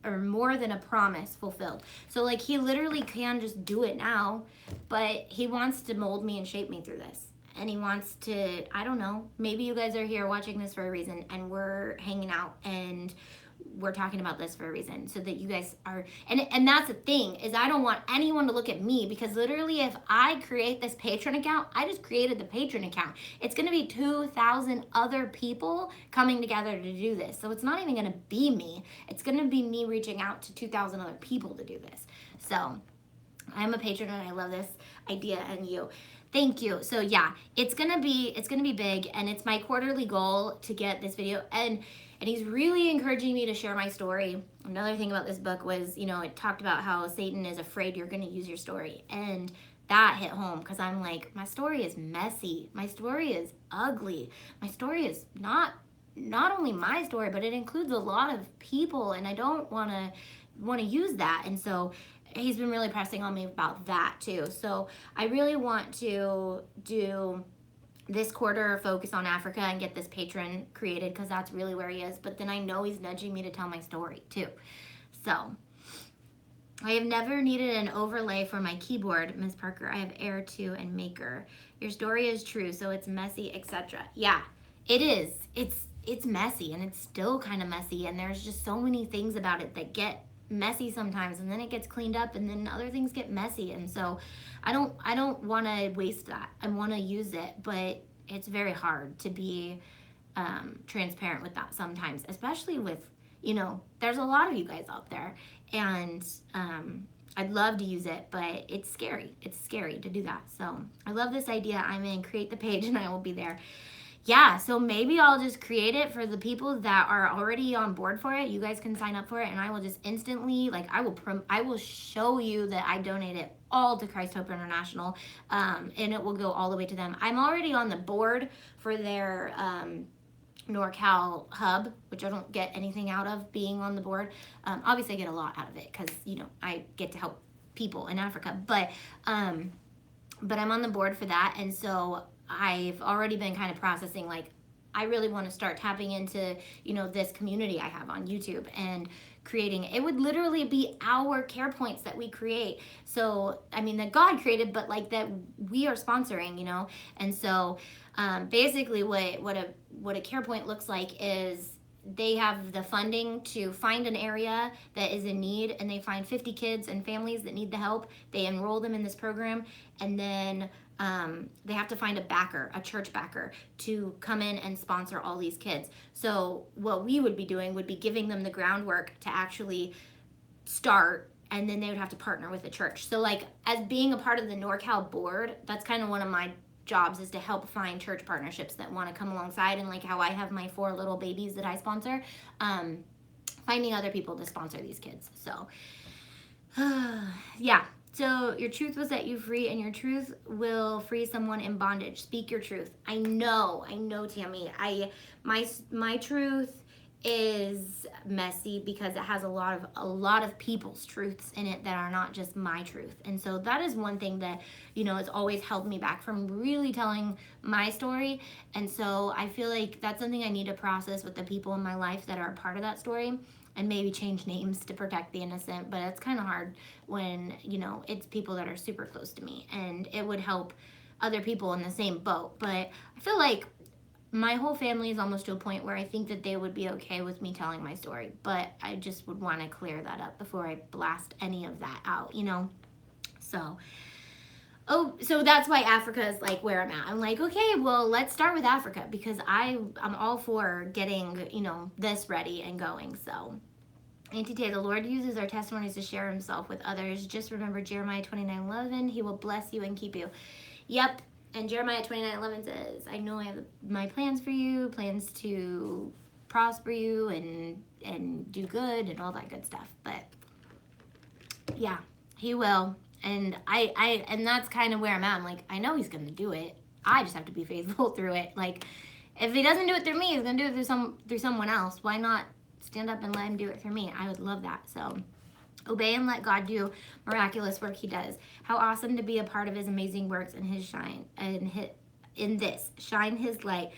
than a promise fulfilled. So like, he literally can just do it now, but he wants to mold me and shape me through this. And he wants to, I don't know, maybe you guys are here watching this for a reason, and we're hanging out and we're talking about this for a reason, so that you guys are, and that's the thing, is I don't want anyone to look at me, because literally if I create this Patreon account, I just created the Patreon account. It's going to be 2,000 other people coming together to do this. So it's not even going to be me. It's going to be me reaching out to 2,000 other people to do this. So I'm a patron, and I love this idea, and you. Thank you. So yeah, it's gonna be big, and it's my quarterly goal to get this video, and he's really encouraging me to share my story. Another thing about this book was, it talked about how Satan is afraid you're gonna use your story, and that hit home because I'm like, my story is messy, my story is ugly, my story is not only my story, but it includes a lot of people, and I don't want to use that. And so he's been really pressing on me about that too. So I really want to do this quarter focus on Africa and get this patron created because that's really where he is. But then I know he's nudging me to tell my story too. So I have never needed an overlay for my keyboard, Ms. Parker. I have Air 2 and Maker. Your story is true, so it's messy, etc. Yeah, it is. It's messy, and it's still kind of messy, and there's just so many things about it that get messy sometimes, and then it gets cleaned up, and then other things get messy. And so I don't want to waste that. I want to use it, but it's very hard to be transparent with that sometimes, especially with, there's a lot of you guys out there, and I'd love to use it, but it's scary. It's scary to do that. So I love this idea. I'm in create the page, and I will be there. Yeah, so maybe I'll just create it for the people that are already on board for it. You guys can sign up for it, and I will just instantly, I will show you that I donate it all to Christ Hope International, and it will go all the way to them. I'm already on the board for their NorCal hub, which I don't get anything out of being on the board. Obviously, I get a lot out of it because, I get to help people in Africa, but I'm on the board for that, and so I've already been kind of processing, I really want to start tapping into, this community I have on YouTube and creating. It would literally be our care points that we create. So, that God created, but that we are sponsoring, And so, basically what a care point looks like is they have the funding to find an area that is in need, and they find 50 kids and families that need the help. They enroll them in this program, and then they have to find a church backer to come in and sponsor all these kids. So what we would be doing would be giving them the groundwork to actually start, and then they would have to partner with the church. So as being a part of the NorCal board, that's kind of one of my jobs, is to help find church partnerships that want to come alongside, and how I have my 4 little babies that I sponsor, finding other people to sponsor these kids. So yeah. So your truth will set you free, and your truth will free someone in bondage. Speak your truth. I know, Tammy. My truth is messy because it has a lot of people's truths in it that are not just my truth. And so that is one thing that, has always held me back from really telling my story. And so I feel like that's something I need to process with the people in my life that are a part of that story, and maybe change names to protect the innocent. But it's kind of hard when, it's people that are super close to me, and it would help other people in the same boat. But I feel like my whole family is almost to a point where I think that they would be okay with me telling my story, but I just would want to clear that up before I blast any of that out, So that's why Africa is where I'm at. I'm okay, well, let's start with Africa, because I'm all for getting, this ready and going. So Auntie Tay, the Lord uses our testimonies to share himself with others. Just remember Jeremiah 29:11, he will bless you and keep you. Yep. And Jeremiah 29:11 says, I know I have my plans for you, plans to prosper you and do good and all that good stuff. But yeah, he will. And and that's kind of where I'm at. I'm I know he's going to do it. I just have to be faithful through it. If he doesn't do it through me, he's going to do it through someone else. Why not stand up and let him do it through me? I would love that. So obey and let God do miraculous work he does. How awesome to be a part of his amazing works and his shine in this. Shine his light.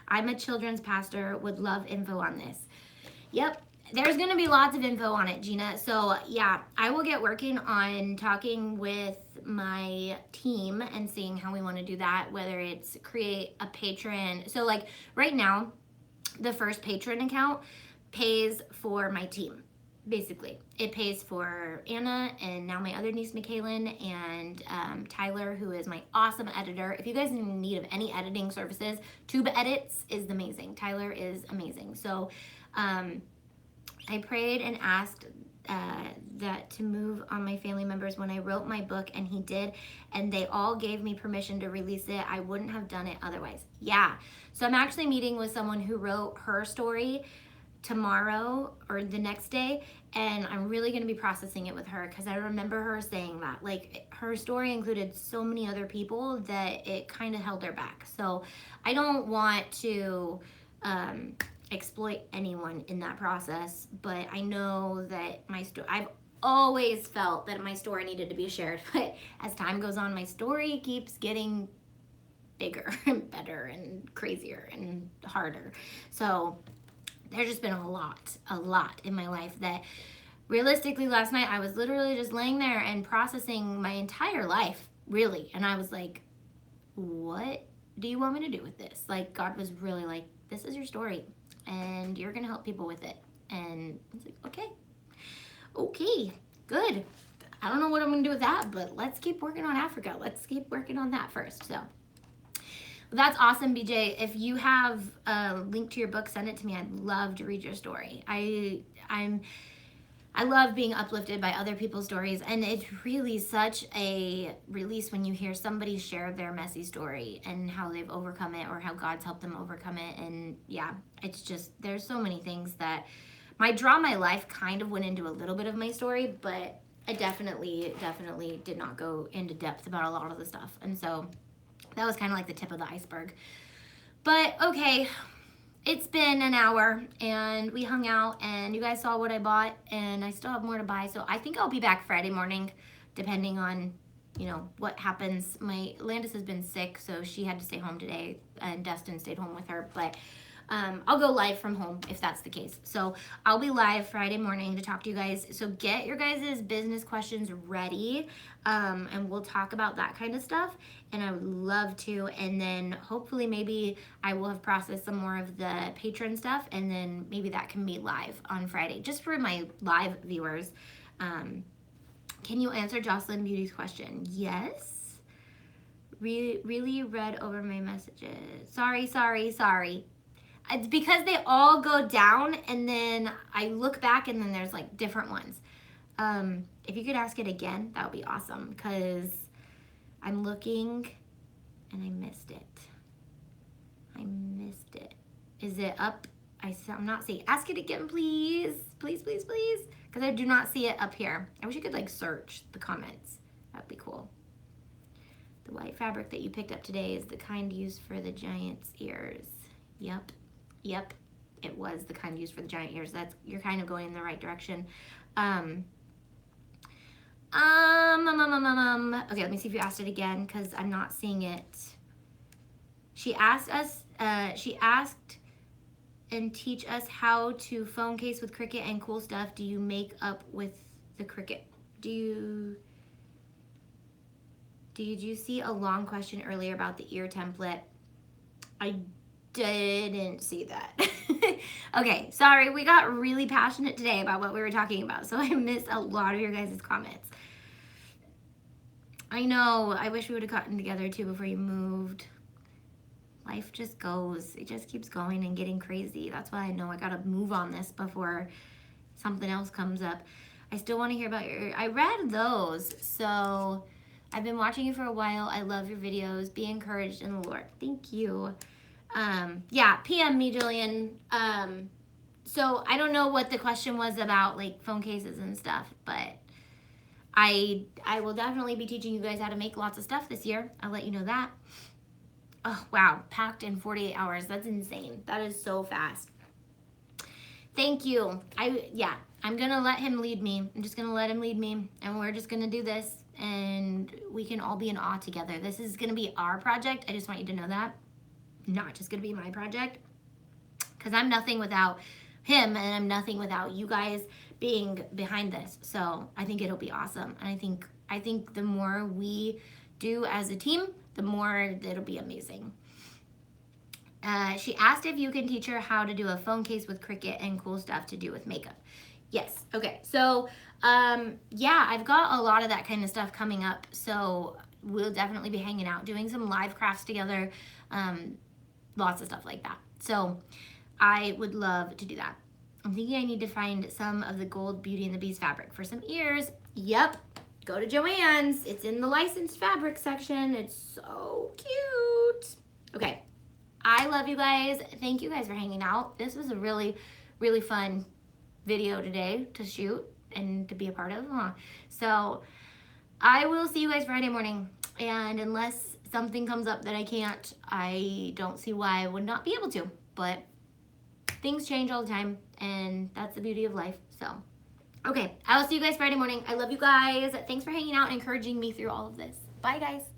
I'm a children's pastor, would love info on this. Yep. There's going to be lots of info on it, Gina. So yeah, I will get working on talking with my team and seeing how we want to do that, whether it's create a patron. So right now, the first patron account pays for my team. Basically, it pays for Anna and now my other niece, McKaylin, and Tyler, who is my awesome editor. If you guys are in need of any editing services, Tube Edits is amazing. Tyler is amazing. So I prayed and asked that to move on my family members when I wrote my book, and he did, and they all gave me permission to release it. I wouldn't have done it otherwise. Yeah. So I'm actually meeting with someone who wrote her story tomorrow or the next day, and I'm really going to be processing it with her because I remember her saying that, like, her story included so many other people that it kind of held her back. So I don't want to exploit anyone in that process, but I know that my story, I've always felt that my story needed to be shared, but as time goes on, my story keeps getting bigger and better and crazier and harder. So there's just been a lot in my life that realistically last night I was literally just laying there and processing my entire life, really, and I was like, what do you want me to do with this? Like, God was really like, this is your story and you're gonna help people with it. And I was like, okay, good. I don't know what I'm gonna do with that, but let's keep working on Africa. Let's keep working on that first. So that's awesome, BJ. If you have a link to your book, send it to me. I'd love to read your story. I love being uplifted by other people's stories, and it's really such a release when you hear somebody share their messy story and how they've overcome it or how God's helped them overcome it. And yeah, it's just, there's so many things that my Draw My Life kind of went into a little bit of my story, but I definitely did not go into depth about a lot of the stuff. And so that was kind of like the tip of the iceberg. But okay, it's been an hour and we hung out and you guys saw what I bought, and I still have more to buy. So I think I'll be back Friday morning, depending on, you know, what happens. My Landis has been sick, so she had to stay home today, and Dustin stayed home with her. But I'll go live from home if that's the case. So I'll be live Friday morning to talk to you guys. So get your guys' business questions ready, and we'll talk about that kind of stuff. And I would love to. And then hopefully maybe I will have processed some more of the patron stuff, and then maybe that can be live on Friday, just for my live viewers. Can you answer Jocelyn Beauty's question? Yes. Really read over my messages. Sorry. It's because they all go down, and then I look back, and then there's like different ones. If you could ask it again, that would be awesome, because I'm looking and I missed it. Is it up? I'm not seeing. Ask it again, please. Please, because I do not see it up here. I wish you could like search the comments. That'd be cool. The white fabric that you picked up today is the kind used for the giant's ears. Yep, it was the kind used for the giant ears. You're kind of going in the right direction. Okay, let me see if you asked it again, because I'm not seeing it. She asked and teach us how to phone case with Cricut and cool stuff. Do you make up with the Cricut? Did you see a long question earlier about the ear template? I didn't see that. Okay, sorry, we got really passionate today about what we were talking about, so I missed a lot of your guys' comments. I know, I wish we would have gotten together too before you moved. Life just goes, it just keeps going and getting crazy. That's why I know I gotta move on this before something else comes up. I still want to hear about I read those, so I've been watching you for a while. I love your videos. Be encouraged in the Lord. Thank you. Yeah, PM me, Jillian. So I don't know what the question was about, like phone cases and stuff, but I will definitely be teaching you guys how to make lots of stuff this year. I'll let you know that. Oh, wow, packed in 48 hours. That's insane. That is so fast. Thank you. I'm gonna let him lead me. I'm just gonna let him lead me, and we're just gonna do this, and we can all be in awe together. This is gonna be our project. I just want you to know that. Not just gonna be my project, because I'm nothing without him, and I'm nothing without you guys being behind this. So I think it'll be awesome, and I think the more we do as a team, the more it'll be amazing. She asked if you can teach her how to do a phone case with Cricut and cool stuff to do with makeup. Yes. Okay. So yeah, I've got a lot of that kind of stuff coming up. So we'll definitely be hanging out, doing some live crafts together, lots of stuff like that. So I would love to do that. I'm thinking I need to find some of the gold Beauty and the Beast fabric for some ears. Yep, go to Joanns. It's in the licensed fabric section. It's so cute. Okay, I love you guys. Thank you guys for hanging out. This was a really, really fun video today to shoot and to be a part of. So I will see you guys Friday morning. And unless something comes up that I can't, I don't see why I would not be able to. But things change all the time, and that's the beauty of life. So, okay, I will see you guys Friday morning. I love you guys. Thanks for hanging out and encouraging me through all of this. Bye, guys.